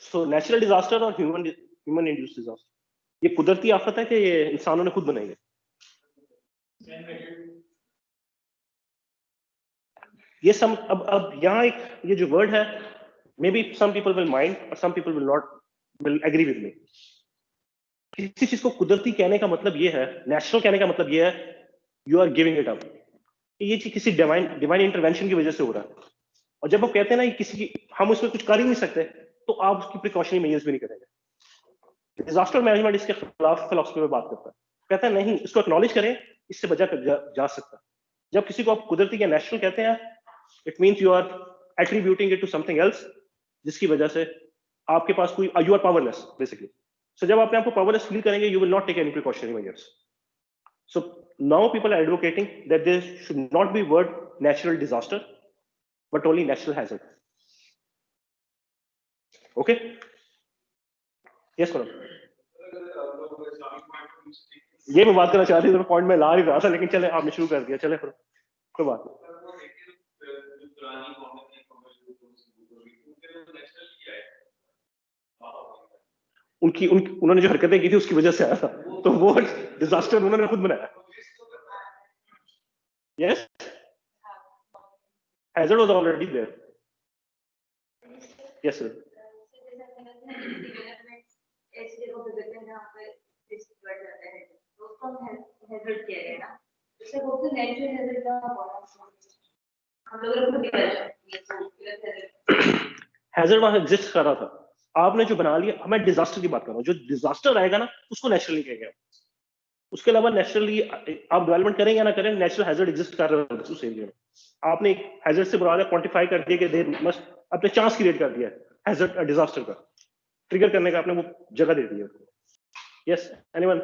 सो नेचुरल डिजास्टर और ह्यूमन इंड्यूस्ड डिजास्टर, ये कुदरती आफत है कि ये इंसानों ने खुद बनाई है? ये सम अब यहाँ एक ये जो वर्ड है, may be some people will mind और some people will not, will agree with me. किसी चीज को कुदरती कहने का मतलब ये है, नेचुरल कहने का मतलब ये है, you are giving it up, ये चीज किसी डिवाइन इंटरवेंशन की वजह से हो रहा है। और जब हम कहते हैं ना किसी की, हम उसमें कुछ कर ही नहीं सकते, तो आप उसकी प्रिकॉशनरी मेजर्स भी नहीं करेंगे। डिजास्टर मैनेजमेंट इसके खिलाफ फिलॉसफी में बात करता है, कहता है नहीं, इसको एक्नॉलेज करें, इससे बचा कर जा सकता है। जब किसी को आप कुदरती या नेचुरल कहते हैं, it means you are attributing it to something else, जिसकी वजह से आपके पास कोई, you are powerless basically. So जब अपने आप को पावरलेस फील करेंगे, you will not take any precautionary measures. So now people are advocating that there should not be word natural disaster, but only natural hazard. Okay? Yes, Karan. ये मैं बात करना चाह रही थी, पॉइंट में ला ही रहा था, लेकिन चले आपने शुरू कर दिया, चले कोई बात नहीं। उन्होंने जो हरकतें की थी उसकी वजह से आया था, तो वो डिजास्टर उन्होंने खुद बनाया। Yes? Hazard was already there. Yes, sir. Hazard वहां एग्जिस्ट कर रहा था, आपने जो बना लिया, मैं डिजास्टर की बात कर रहा हूँ, जो डिजास्टर आएगा ना उसको नेचुरली कहेंगे। उसके अलावा नेचुरली आप डेवलपमेंट करेंगे या ना करें, नेचुरल हैजर्ड एग्जिस्ट कर रहा है उस एरिया में। आपने एक हैजर्ड से बुरा क्वांटिफाई कर दिया कि देर मस्ट, अपने चांस क्रिएट कर दिया हैजर्ड डिजास्टर का ट्रिगर करने का, आपने वो जगह दे दी है। यस, एनीवन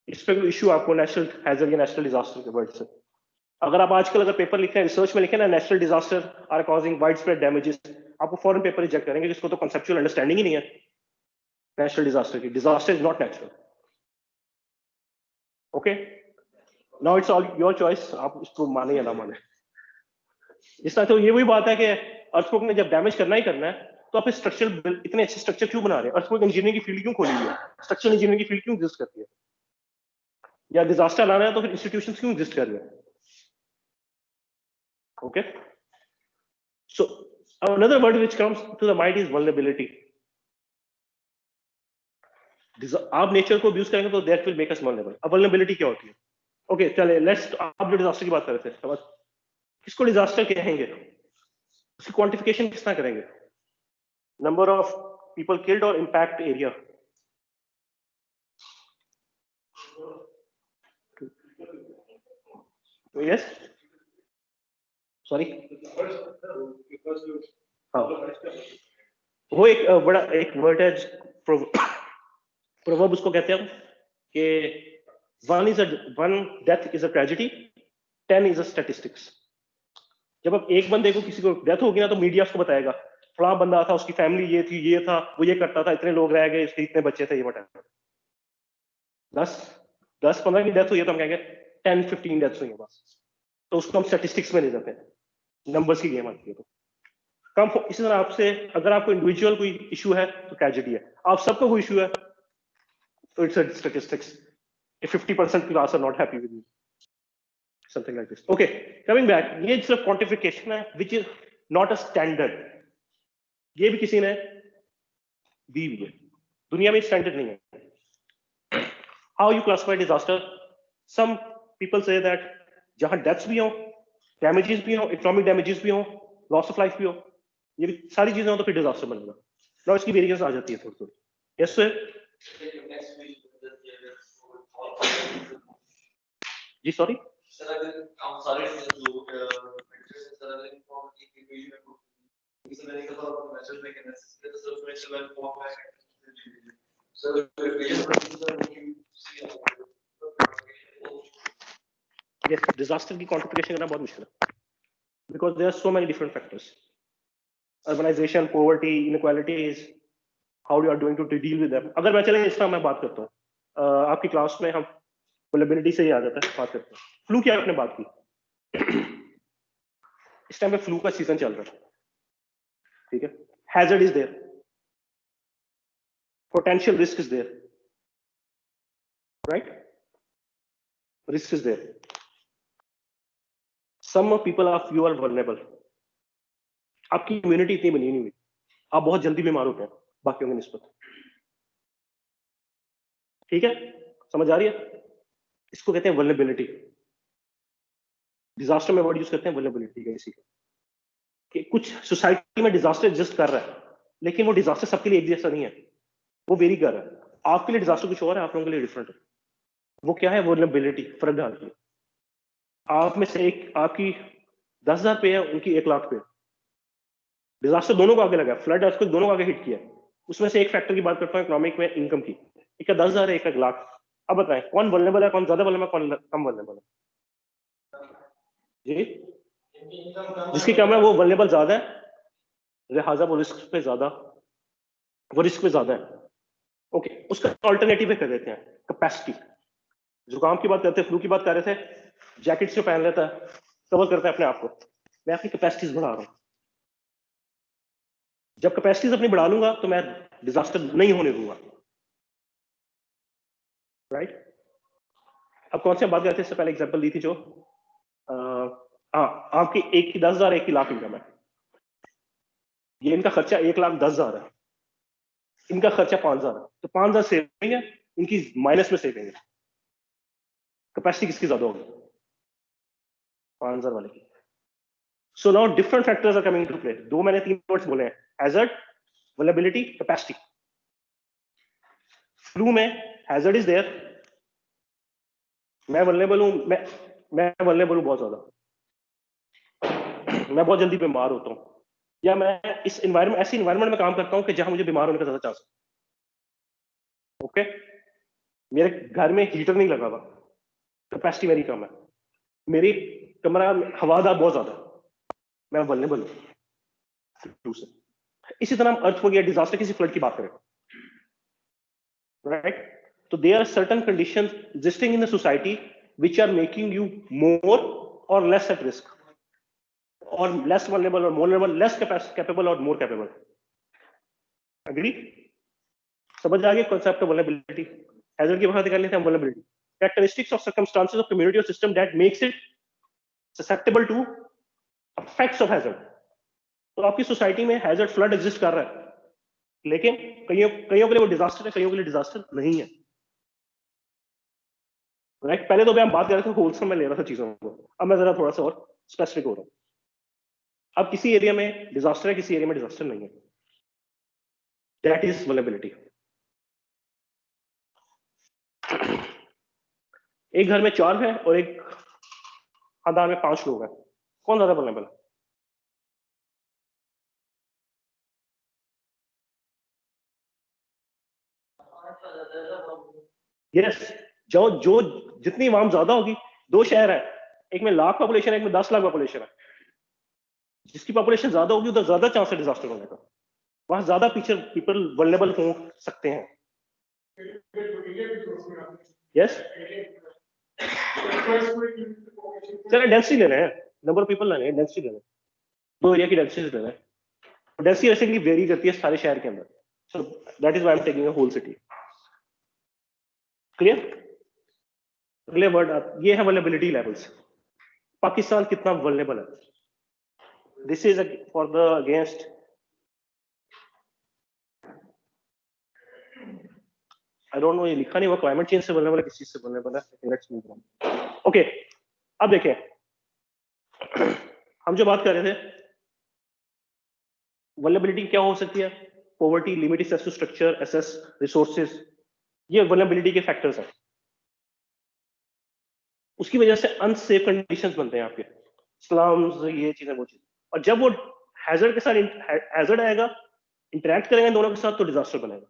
इस पे कोई इशू आपको नेचुरल हैजर्ड या नेचुरल डिजास्टर के वर्ड से? अगर आप आजकल अगर पेपर लिख रहे हैं, रिसर्च में लिखे ना natural disaster are causing wide spread damages, आपको फॉरेन पेपर रिजेक्ट करेंगे जिसको तो कॉन्सेप्चुअल अंडरस्टैंडिंग ही नहीं है नेचुरल डिजास्टर की. Disaster is not natural. Okay, now it's all your choice, आप इसको माने या ना माने. इस तरह तो ये वही बात है कि अर्थक्वेक में जब डैमेज करना ही करना है तो आप स्ट्रक्चर इतने अच्छे स्ट्रक्चर क्यों बना रहे हैं? अर्थक्वेक इंजीनियरिंग की फील्ड क्यों खोली हुई है? स्ट्रक्चरल इंजीनियरिंग की फील्ड क्यों एग्जिस्ट करती है? या डिजास्टर लाना है तो फिर इंस्टीट्यूशंस क्यों एग्जिस्ट कर रहे हैं? Okay, so another word which comes to the mind is vulnerability. आप नेचर को अब्यूज करेंगे तो that will make us vulnerable. अब वल्नरेबिलिटी क्या होती है? ओके चले, लेट्स, आप जो डिजास्टर की बात कर रहे थे, समझ किसको डिजास्टर कहेंगे, उसकी क्वांटिफिकेशन किस तरह करेंगे? नंबर ऑफ पीपल किल्ड और इम्पैक्ट एरिया. यस, सॉरी, हाँ, वो एक बड़ा एक वर्ड है प्रोवर्ब उसको कहते हैं कि one death is a tragedy, 10 is a statistics. जब अब एक बंदे को किसी को डेथ होगी ना तो मीडिया उसको बताएगा फला बंदा था, उसकी फैमिली ये थी, ये था, वो ये करता था, इतने लोग रह गए, इसके इतने बच्चे थे, ये बताया. 10-15 की डेथ हुई है तो हम कहेंगे 10-15 डेथ्स हुई है बस, तो उसको हम स्टैटिस्टिक्स में ले जाते हैं, नंबर्स की गेम आती है. तो कम इसी तरह आपसे अगर आपको इंडिविजुअल कोई इशू है तो ट्रेजेडी है, आप सबको कोई इशू है तो it's a statistics. If 50% class are not happy with you, something like this. Okay, coming back, ये सिर्फ quantification है, which is not a standard. ये भी किसी ने दी हुई है, दुनिया में स्टैंडर्ड नहीं है. How you classify disaster? Some people say that जहां डेथ्स भी हो, डैमेजेस भी हो, इकोनॉमिक डैमेजेस भी हो, लॉस ऑफ लाइफ भी हो, ये भी सारी चीजें हो तो फिर डिजास्टर बनेगा. ना इसकी वेरिएशंस आ जाती है थोड़ी थोड़ी. यस सर, जी सॉरी सर, अगर हम सारे जो सर अगर इन्फॉर्मेशन की इक्वेशन है किसी मैंने कहा मैसेज में कहना है तो सर उसमें चला फॉर्म है सर इक्वेशन yes, डिजास्टर की क्वांटिफिकेशन करना बहुत मुश्किल है because there are so many different factors. Urbanization, poverty, inequalities, how you are doing to deal with them. अगर मैं चले इस तरह मैं बात करता हूँ, आपकी क्लास में हम वल्नरेबिलिटी से ही आ जाता है, बात करते हैं. फ्लू की आपने बात की, इस टाइम पे फ्लू का सीजन चल रहा है, ठीक है. Hazard is there, potential risk is there, right, risk is there. Some people of you are vulnerable. आपकी इम्यूनिटी इतनी बनी नहीं हुई, आप बहुत जल्दी बीमार होते हैं बाकियों की निस्बत, ठीक है, समझ आ रही है? इसको कहते हैं वल्नरेबिलिटी. डिजास्टर में वर्ड यूज करते हैं वल्नरेबिलिटी का इसी का, कि कुछ सोसाइटी में डिजास्टर एग्जिस्ट कर रहा है लेकिन वो डिजास्टर सबके लिए एक जैसा नहीं है, वो वेरी कर रहा है. आपके लिए डिजास्टर कुछ और है, आप लोगों के लिए डिफरेंट है. वो क्या है? वल्नरेबिलिटी, फर्क डालती है. आप में से एक, आपकी 10,000 पे है, उनकी 1 लाख पे. डिजास्टर दोनों को आगे लगा, फ्लड अर्थक्वेक दोनों को आगे हिट किया. उसमें से एक फैक्टर की बात करता हूँ इकोनॉमिक में, इनकम की. एक का 10,000 है, एक 1 लाख. अब बताएं कौन वल्नरेबल है, कौन ज्यादा वल्नरेबल है, कौन कम वल्नरेबल है? जी, जिसकी कम है वो वल्नरेबल ज्यादा है, लिहाजा वो रिस्क पे ज्यादा, वो रिस्क पे ज्यादा है. ओके, उसका ऑल्टरनेटिव कर देते हैं कैपेसिटी. जुकाम की बात करते हैं, फ्लू की बात कर रहे थे, जैकेट से पहन लेता है, कवर करता है अपने आप को. मैं अपनी कैपेसिटीज बढ़ा रहा हूं. जब कैपेसिटीज अपनी बढ़ा लूंगा तो मैं डिजास्टर नहीं होने दूंगा, राइट. अब कौन से बात करते हैं, इससे पहले एग्जांपल दी थी जो आपकी एक की 10,000, एक की लाख इनकम है. ये इनका खर्चा 1,10,000 है, इनका खर्चा 5,000 है, तो 5,000 सेविंग है, इनकी माइनस में सेविंग है. कैपेसिटी किसकी ज्यादा होगी? 5,000 वाले की. So now different factors are coming to play. दो मैंने 3 वर्ड्स बोले हैं, हैजर्ड, वल्नरेबिलिटी, कैपेसिटी. फ्लू में हैजर्ड इज देयर, मैं वल्नरेबल हूं, मैं वल्नरेबल हूं बहुत ज्यादा, मैं बहुत जल्दी बीमार होता हूं, या मैं इस एनवायरनमेंट, ऐसी एनवायरनमेंट में काम करता हूं कि जहां मुझे बीमार होने का ज्यादा चांस है. ओके, मेरे घर में हीटर नहीं लगा हुआ, कैपेसिटी मेरी कम है. मेरी कमरा में हवादार बहुत ज्यादा, मैं वल्नरेबल हूं से। इसी तरह हम अर्थक्वेक या डिजास्टर किसी फ्लड की बात करें, राइट? तो there are certain conditions existing in the society which are making you more और लेस एट रिस्क, और लेस वल्नरेबल और मोर वल्नरेबल, लेस कैपेबल और मोर कैपेबल। एग्री? समझ आ गया कॉन्सेप्ट ऑफ वल्नरेबिलिटी? हैजर्ड की बात कर लेते हैं हम। Vulnerability, characteristics of circumstances of community or system that makes it susceptible to effects of hazard। तो आपकी सोसाइटी में हैजर्ड फ्लड एग्जिस्ट कर रहा है, लेकिन कईयों कईयों के लिए वो डिजास्टर है, कईयों के लिए डिजास्टर नहीं है, राइट? पहले तो हम बात कर रहे थे होलसम में ले रहा था चीजों को, अब मैं जरा थोड़ा सा और स्पेसिफिक हो रहा हूँ। अब किसी एरिया में डिजास्टर है, किसी एरिया में डिजास्टर नहीं है, दैट इज वल्नरेबिलिटी। एक घर में 4 है और एक खानदान में 5 लोग हैं, कौन ज्यादा वल्नरेबल है? यस, जो जितनी आवाम ज्यादा होगी, 2 शहर है, एक में लाख पॉपुलेशन है, एक में 10 लाख पॉपुलेशन है, जिसकी पॉपुलेशन ज्यादा होगी उधर ज्यादा चांस है डिजास्टर होने का, वहां ज्यादा पीपल वल्नरेबल हो सकते हैं। यस, चलिए डेंसिटी ले रहे हैं, नंबर ऑफ पीपल ले रहे हैं, डेंसिटी ले रहे हैं, 2 एरिया की डेंसिटी ले रहे हैं। डेंसिटी बेसिकली वेरी करती है सारे शहर के अंदर, so that is why I am taking a whole city. Clear? अगले वर्ड ये है वल्नरेबिलिटी लेवल्स। पाकिस्तान कितना वल्नरेबल है? This is for the against, I don't know, ये लिखा नहीं हुआ क्लाइमेट चेंज से वल्नरेबल है, किस चीज से वल्नरेबल है। Let's move on. ओके, अब देखें, हम जो बात कर रहे थे वल्नरेबिलिटी क्या हो सकती है, poverty, limit access to structure, एसेस, रिसोर्सेज, ये वल्नरेबिलिटी के फैक्टर्स हैं। उसकी वजह से अनसेफ कंडीशंस बनते हैं आपके, स्लम्स, ये चीजें वो चीज, और जब वो हैजर्ड के साथ हैजर्ड आएगा, इंटरेक्ट करेंगे दोनों के साथ, तो डिजास्टर बनेगा।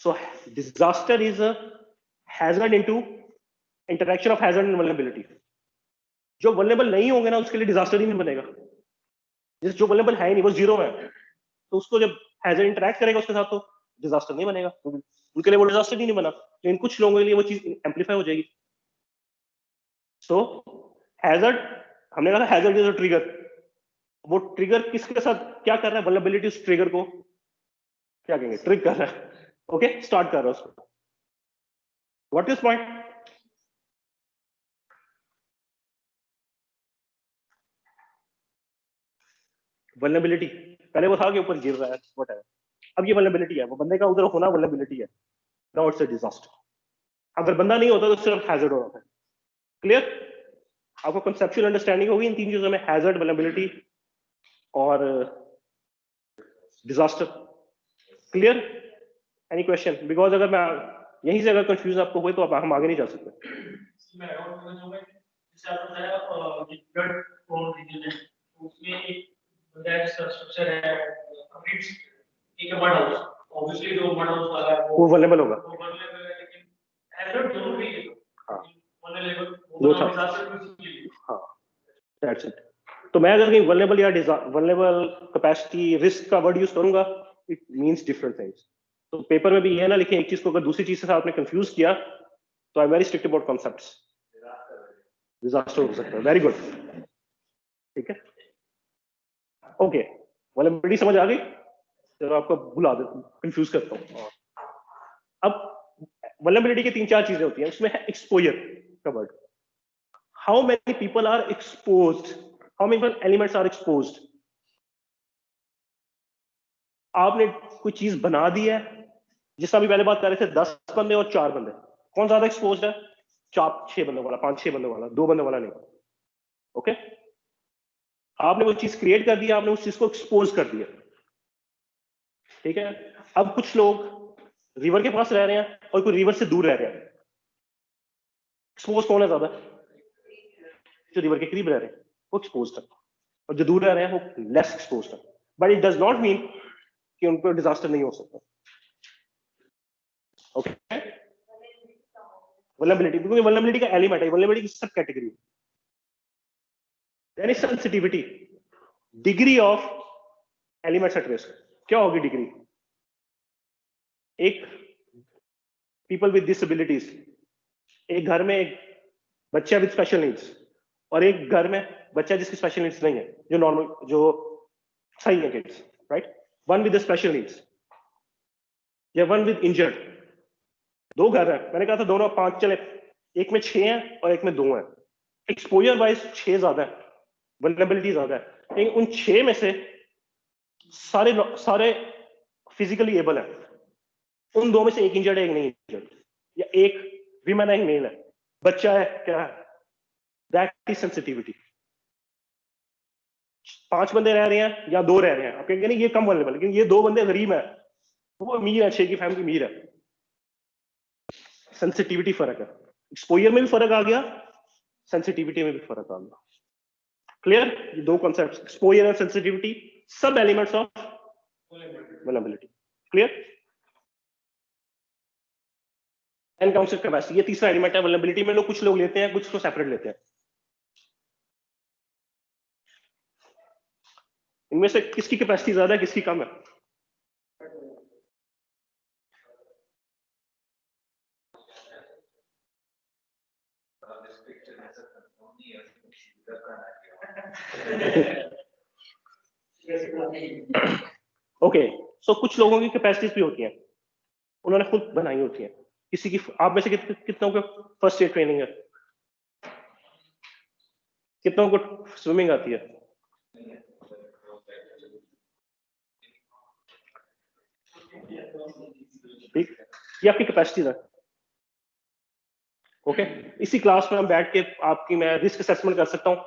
So disaster is a hazard into interaction of hazard and vulnerability. जो वल्नरेबल नहीं होंगे ना, उसके लिए डिजास्टर ही नहीं बनेगा। जो वल्नरेबल है ही नहीं, वो जीरो है, तो उसको जब हैजर्ड इंटरेक्ट करेगा उसके साथ, तो डिजास्टर नहीं बनेगा, उनके लिए वो डिजास्टर ही नहीं बना, लेकिन कुछ लोगों के लिए वो चीज एम्पलीफाई हो जाएगी। सो हैजर्ड, हमने कहा हैजर्ड इज अ ट्रिगर, वो ट्रिगर किसके साथ क्या कर रहा है, वल्नरेबिलिटी उस ट्रिगर को क्या कहेंगे, ट्रिग कर रहा है, ओके, स्टार्ट कर रहा है उसको। What is point? वल्नरेबिलिटी पहले वो था कि ऊपर गिर रहा है, व्हाट है, अब ये वल्नरेबिलिटी है, वो बंदे का उधर होना वल्नरेबिलिटी है, नाउ इट्स अ डिजास्टर। अगर बंदा नहीं होता तो सिर्फ हैजर्ड हो रहा था। क्लियर? आपको कंसेप्चुअल अंडरस्टैंडिंग होगी इन 3 चीजों में, हैजर्ड, वल्नरेबिलिटी और disaster. Clear? Any question? Because अगर मैं यहीं से अगर कंफ्यूज आपको हुए तो आप हम आगे नहीं जा सकते। मैं और जो मैं जैसे आपने बताया फ्लड प्रोन रीजन है, तो उसमें एक बंदा स्ट्रक्चर है कंप्लीट, एक है मड हाउस, ऑब्वियसली जो मड हाउस वाला है वो वल्नरेबल होगा, वो वल्नरेबल है, लेकिन हैजर्ड दोनों भी है, हाँ, वल्नरेबल वो वो था, डिजास्टर भी, हाँ, दैट्स इट। तो मैं अगर कहीं वल्नरेबल या वल्नरेबल कैपेसिटी रिस्क का वर्ड यूज करूंगा, इट मींस डिफरेंट थिंग्स। तो पेपर में भी ये ना लिखें एक चीज को अगर दूसरी चीज से आपने कंफ्यूज किया, तो I am very strict about concepts. Disaster हो सकता है, वेरी गुड, ठीक है, ओके। वल्नरेबिलिटी समझ आ गई? चलो आपको भुला दे, कंफ्यूज करता हूँ। अब वल्नरेबिलिटी की 3-4 चीजें होती हैं, उसमें है एक्सपोजर का word. How many people are exposed, how many elements are exposed. आपने कोई चीज बना दी है, जिसका भी पहले बात कर रहे थे, 10 बंदे और 4 बंदे, कौन ज्यादा एक्सपोज्ड है? 4-6 बंदों वाला, 5-6 बंदों वाला, 2 बंदों वाला नहीं। ओके, आपने वो चीज क्रिएट कर दिया, आपने उस चीज को एक्सपोज कर दिया, ठीक है। अब कुछ लोग रिवर के पास रह रहे हैं और कोई रिवर से दूर रह रहे हैं, एक्सपोज कौन है ज्यादा? जो रिवर के करीब रह रहे हैं वो एक्सपोज्ड है, और जो दूर रह रहे हैं वो लेस एक्सपोज्ड है। But it does not mean कि उनको डिजास्टर नहीं हो सकता। ओके, वल्नरेबिलिटी, क्योंकि वल्नरेबिलिटी का एलिमेंट है, वल्नरेबिलिटी की subcategory. Then is sensitivity, degree of elements at risk. क्या होगी डिग्री? एक पीपल विद डिसेबिलिटीज, एक घर में एक बच्चा विद स्पेशल नीड्स और एक घर में बच्चा जिसकी स्पेशल नीड्स नहीं है, जो नॉर्मल, जो सही है kids, right? One with special needs या वन विद इंजर्ड। दो घर है, मैंने कहा था दोनों 5 चले, एक में 6 हैं और एक में 2 हैं। एक्सपोजर वाइज 6 ज्यादा है, वल्नरेबिलिटी ज्यादा है, लेकिन उन 6 में से सारे फिजिकली एबल है, उन 2 में से एक इंजर्ड है, एक नहीं इंजर्ड, या एक विमेन है, एक मेल है, बच्चा है, क्या है, दैट इज सेंसिटिविटी। 5 बंदे रह रहे हैं या 2 रह रहे हैं, आप कहेंगे नहीं ये कम वल्नरेबल, लेकिन ये 2 बंदे गरीब है, वो अमीर है, 6 की फैमिली अमीर है। सेंसिटिविटी फर्क है, एक्सपोजर में भी फर्क आ गया, सेंसिटिविटी में भी फर्क आ गया। क्लियर? ये 2 कॉन्सेप्ट्स, एक्सपोजर एंड सेंसिटिविटी, सब elements of vulnerability. Clear? Encounter capacity, ये तीसरा एलिमेंट है वल्नरेबिलिटी में। कुछ लोग लेते हैं, कुछ को सेपरेट लेते हैं। इनमें से किसकी कैपेसिटी ज्यादा है, किसकी कम है? ओके, सो कुछ लोगों की कैपेसिटीज भी होती हैं, उन्होंने खुद बनाई होती हैं। किसी की, आप में से कितनों को फर्स्ट एड ट्रेनिंग है? कितनों को स्विमिंग आती है? ठीक, ये आपकी कैपेसिटीज है। ओके, इसी क्लास में हम बैठ के आपकी मैं रिस्क असेसमेंट कर सकता हूं,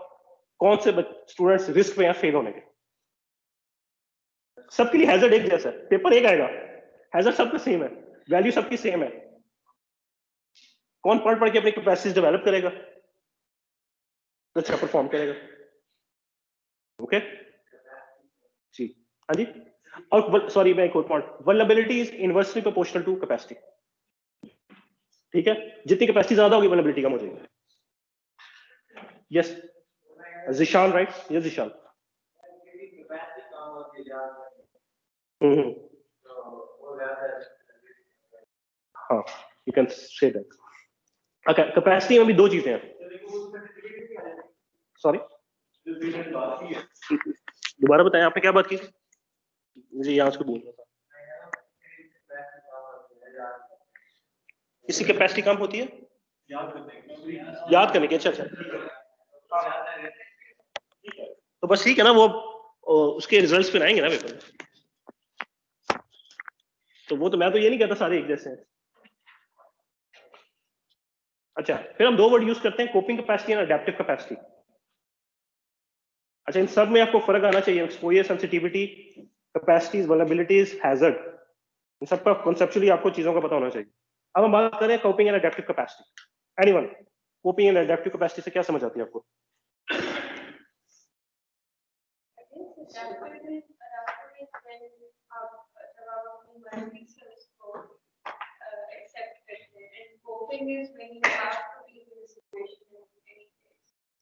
कौन से स्टूडेंट्स रिस्क में या फेल होने के। सबके लिए हैजर्ड एक जैसा है, पेपर एक आएगा, हैजर्ड सबका सेम है, वैल्यू सबकी सेम है। कौन पढ़ पढ़ के अपनी कैपेसिटीज डेवलप करेगा, तो अच्छा परफॉर्म करेगा। ओके जी, हाँ जी। और सॉरी, मैं एक और point, vulnerability is inversely proportional to capacity. ठीक है, जितनी कैपेसिटी ज्यादा होगी वल्नरेबिलिटी कम हो जाएगी। Yes Zeeshan, right? Yes Zeeshan. हाँ, you can say that. Okay, capacity में भी 2 चीजें हैं। सॉरी, दोबारा बताएं, आपने क्या बात की? मुझे यहाँ उसको बोलना था। किसी कैपेसिटी कम होती है याद करने की। अच्छा, तो बस ठीक है ना, वो उसके रिजल्ट्स पे आएंगे ना पेपर। तो वो तो मैं तो ये नहीं कहता सारे एक जैसे हैं। अच्छा, फिर हम 2 वर्ड यूज करते हैं, कोपिंग कैपेसिटी और अडैप्टिव कैपेसिटी। अच्छा, इन सब में आपको फर्क आना चाहिए, exposure, sensitivity, capacities, vulnerabilities, hazard, इन सब का कॉन्सेप्चुअली आपको चीजों का पता होना चाहिए। अब हम बात करें coping and adaptive capacity. Anyone, coping and adaptive capacity से क्या समझ आती है आपको?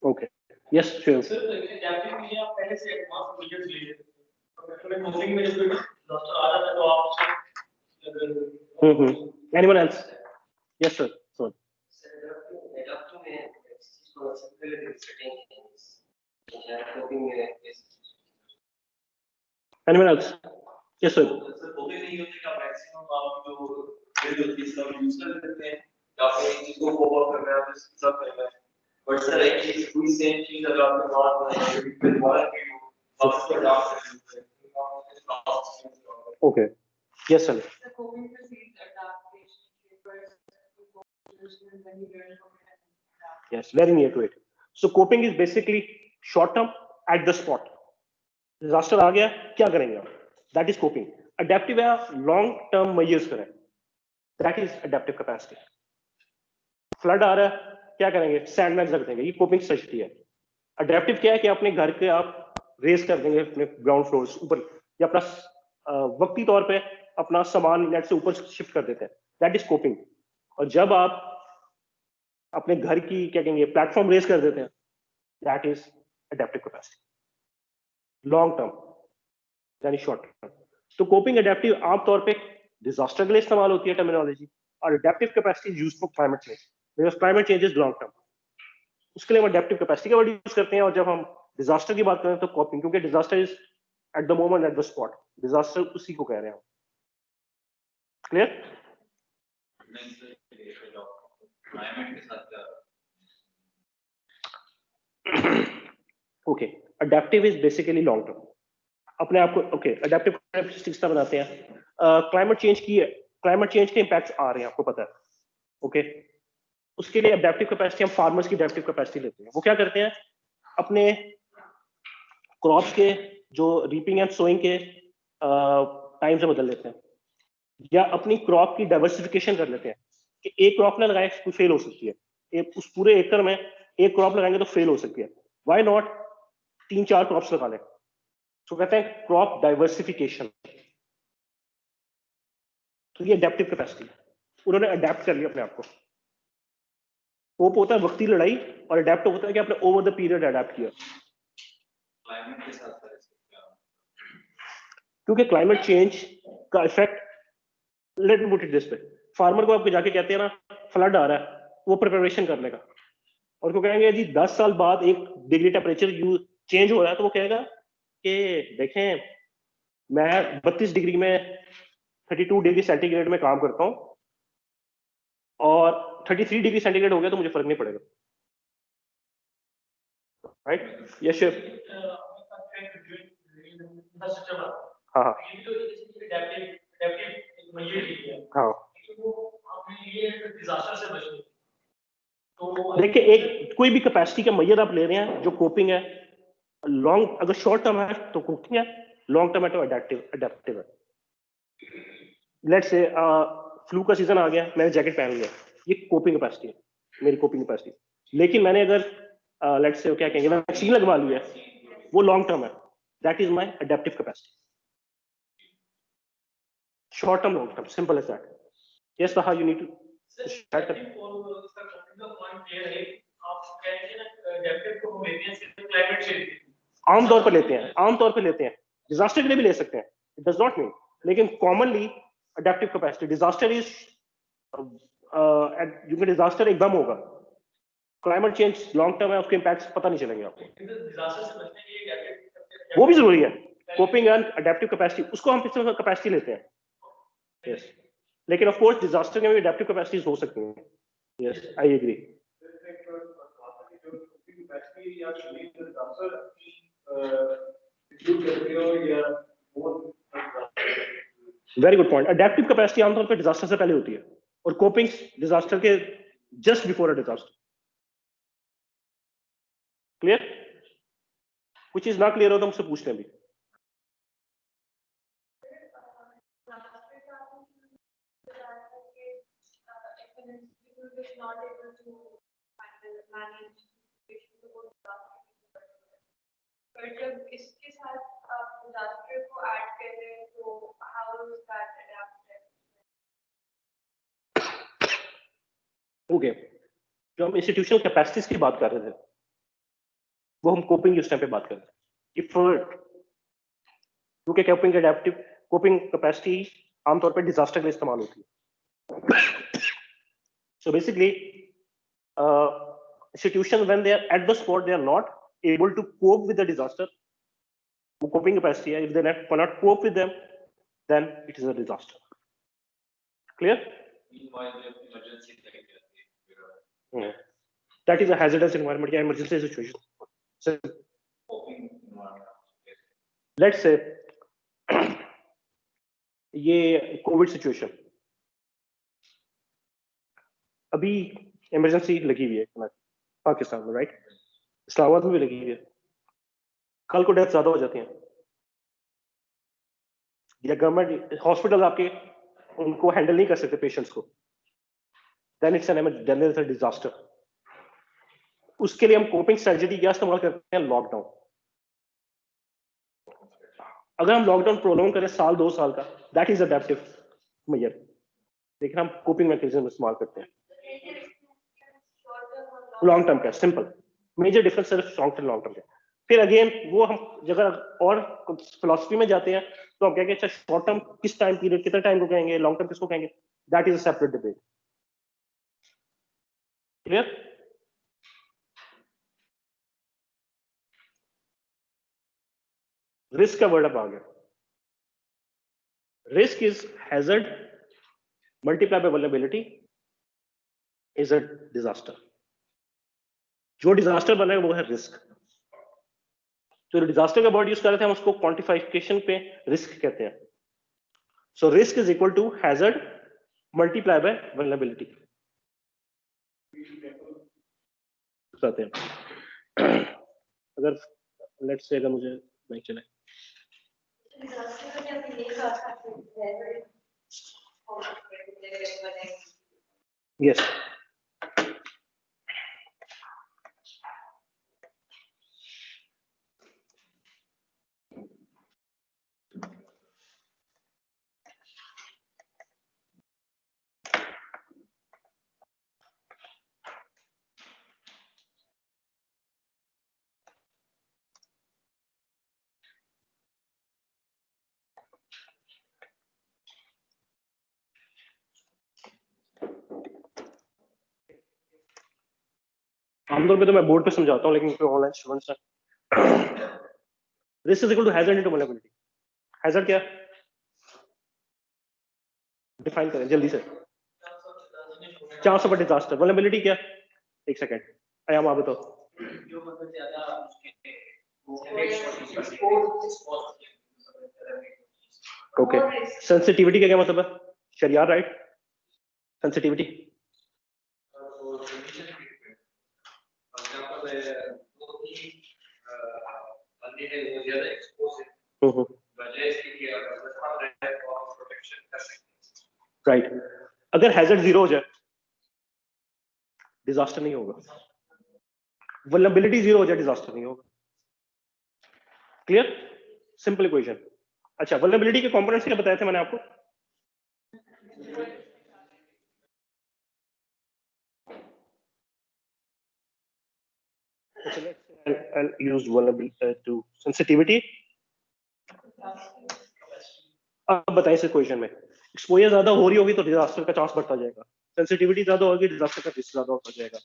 Okay, yes sure. Sir adaptive के लिए आप पहले से एडवांस मेजर्स ले लेते हैं, तो मैं कोपिंग में जब कोई डिजास्टर आ जाता है तो आप anyone else? Yes sir, sir. Adaptive में इसको सिंपल सेटिंग या कोपिंग में anyone else? Yes sir. Sir coping नहीं होती का मैक्सिमम आप जो बिल्ड होती है सब यूज कर लेते हैं, या फिर एक चीज को फॉलो करना है तो सब करना है। बट सर एक चीज कोई सेम चीज अगर आपने बात बनाई है दोबारा की वापस पर डाल सकते हैं। Okay, yes sir. Yes, very near to it. So coping is basically short term at the spot. Disaster आ गया, क्या करेंगे आप? That is coping. Adaptive है, long term measures करें. That is adaptive capacity. Flood आ रहा है, क्या करेंगे? Sandbags रख देंगे, ये coping strategy है. Adaptive क्या है कि अपने घर के आप रेस कर देंगे अपने ग्राउंड फ्लोर ऊपर, या अपना वक्ती तौर पे अपना सामान नेट से ऊपर शिफ्ट कर देते हैं. That is coping. और जब आप अपने घर की क्या कहेंगे प्लेटफॉर्म रेज कर देते हैं, that is adaptive capacity long term यानी शॉर्ट टर्म। तो कोपिंग अडेप्टिव आमतौर पे डिजास्टर के लिए इस्तेमाल होती है टर्मिनोलॉजी, और adaptive capacity is used for climate change, because climate change is long term. उसके लिए हम अडेप्टिव कैपेसिटी का वर्ड यूज करते हैं, और जब हम डिजास्टर की बात करें तो कोपिंग, क्योंकि disaster is at the moment at the spot, disaster उसी को कह रहे हैं। Clear? Okay, adaptive is basically long term, अपने आप को ओके अडेप्टिव कैरेक्टरिस्टिक्स का बनाते हैं। क्लाइमेट चेंज की, क्लाइमेट चेंज के इंपैक्ट्स आ रहे हैं आपको पता है, ओके उसके लिए अडेप्टिव कैपेसिटी, हम फार्मर्स की अडेप्टिव कैपेसिटी लेते हैं। वो क्या करते हैं, अपने क्रॉप्स के जो रीपिंग एंड सोइंग के टाइम से बदल लेते हैं, या अपनी क्रॉप की डाइवर्सिफिकेशन कर लेते हैं कि एक क्रॉप ना लगाए कोई फेल हो सकती है, एक उस पूरे एकड़ में एक क्रॉप लगाएंगे तो फेल हो सकती है, व्हाई नॉट 3-4 क्रॉप्स लगा लें। तो कहते हैं क्रॉप डाइवर्सिफिकेशन। तो ये अडेप्टिव कैपेसिटी, उन्होंने अडेप्ट कर लिया अपने आप को। होप होता है वक्ती लड़ाई, और अडेप्ट होता है कि आपने ओवर द पीरियड अडेप्ट किया। क्लाइमेट के साथ साथ क्योंकि क्लाइमेट चेंज का effect, let me put it this way, farmer को आपको जाके कहते हैं ना फ्लड आ रहा है, वो प्रिपरेशन करने का, और वो कहेंगे जी 10 साल बाद 1 डिग्री टेम्परेचर चेंज हो रहा है, तो वो कहेगा कि देखें मैं 32 डिग्री में 32 डिग्री सेंटीग्रेड में काम करता हूं, और 33 डिग्री सेंटीग्रेड हो गया तो मुझे फर्क नहीं पड़ेगा। राइट? Yes sir. हाँ हाँ हाँ, देखिए एक कोई भी कैपेसिटी का मेजर आप ले रहे हैं जो कोपिंग है, लॉन्ग अगर शॉर्ट टर्म है तो कोपिंग है, लॉन्ग टर्म है तो अडेप्टिव है। लेट्स से फ्लू का सीजन आ गया, मैंने जैकेट पहन लिया, ये कोपिंग कैपेसिटी है, मेरी कोपिंग कैपेसिटी। लेकिन मैंने अगर लेट्स से क्या कहेंगे वैक्सीन लगवा ली है, वो लॉन्ग टर्म है, that is my adaptive capacity. Short term, long term, simple as that. Yes Saha, you need to आमतौर पर लेते हैं, आमतौर पर लेते हैं, डिजास्टर के लिए भी ले सकते हैं, इट डज नॉट मीन, लेकिन commonly adaptive capacity. Disaster is क्योंकि डिजास्टर एकदम होगा, क्लाइमेट चेंज लॉन्ग टर्म है, उसके इंपैक्ट्स पता नहीं चलेंगे आपको, वो भी जरूरी है। कोपिंग एंड अडेप्टिव कैपेसिटी, उसको हम किसी कैपेसिटी लेते हैं। यस, लेकिन ऑफ कोर्स डिजास्टर में भी अडेप्टिव कैपेसिटीज हो सकती हैं। Yes, I agree. Very good point. Adaptive capacity आमतौर पर डिजास्टर से पहले होती है, और कोपिंग डिजास्टर के just before a disaster. Clear? कुछ चीज ना क्लियर हो तो मुझसे पूछ लें भी। जब इसके साथ आप डिजास्टर को ऐड कर रहे हैं तो how is that adapted? Okay, जो हम इंस्टीट्यूशनल कैपेसिटीज की बात कर रहे थे, वो हम कोपिंग की उस टाइम पे बात कर रहे थे। इफ क्योंकि कोपिंग अडेप्टिव कोपिंग कैपेसिटी आमतौर पे डिजास्टर के लिए इस्तेमाल होती है। So basically institutions when they are at the spot they are not able to cope with the disaster, coping capacity, if they cannot cope with them, then it is a disaster. Clear? That is a hazardous environment, या emergency situation. So, let's say ये Covid situation, अभी emergency लगी हुई है पाकिस्तान में, right? Islamabad में भी लगी हुई है। कल को डेथ ज्यादा हो जाती है, या गवर्नमेंट हॉस्पिटल आपके उनको हैंडल नहीं कर सकते पेशेंट्स को, देन इट्स एन डिजास्टर। उसके लिए हम कोपिंग स्ट्रेटजी क्या इस्तेमाल करते हैं? लॉकडाउन। अगर हम लॉकडाउन प्रोलॉन्ग करें 1-2 साल का, दैट इज अडेप्टिव मेजर, लेकिन हम कोपिंग मैकेनिज्म इस्तेमाल करते हैं। लॉन्ग टर्म का, सिंपल। मेजर डिफरेंस सिर्फ शॉर्ट टर्म लॉन्ग टर्म का। फिर अगेन वो हम अगर और फिलोसफी में जाते हैं तो हम कहेंगे अच्छा शॉर्ट टर्म किस टाइम पीरियड, कितने टाइम को कहेंगे, लॉन्ग टर्म किसको कहेंगे, that is a separate debate. Clear? Risk का वर्ड अब आ गया। Risk is hazard multiply by vulnerability is a disaster. जो डिजास्टर बना है वो है रिस्क। तो डिजास्टर का वर्ड यूज कर रहे थे हम, उसको क्वांटिफिकेशन पे रिस्क कहते हैं। So risk is equal to hazard multiply by vulnerability कहते हैं। अगर लेट्स से अगर मुझे नहीं चले, यस आमतौर पे तो मैं बोर्ड पे समझाता हूँ, लेकिन कोई ऑनलाइन स्टूडेंट्स है। Risk is equal to hazard into vulnerability. Hazard क्या डिफाइन करें जल्दी से? Chance of disaster. वल्नरेबिलिटी क्या? एक सेकंड, आया आप बताओ। ओके, सेंसिटिविटी का क्या मतलब है? Shahriar right, sensitivity right. अगर हैजर्ड जीरो हो जाए डिजास्टर नहीं होगा, वल्नरेबिलिटी जीरो हो जाए डिजास्टर नहीं होगा। क्लियर? Simple equation. अच्छा, वल्नरेबिलिटी के कंपोनेंट्स क्या बताए थे मैंने आपको? I'll use vulnerability to sensitivity. अब बताइए इस इक्वेशन में एक्सपोजर ज्यादा हो रही होगी तो डिजास्टर का चांस बढ़ता जाएगा, सेंसिटिविटी ज्यादा होगी डिजास्टर का रिस्क ज्यादा होता जाएगा,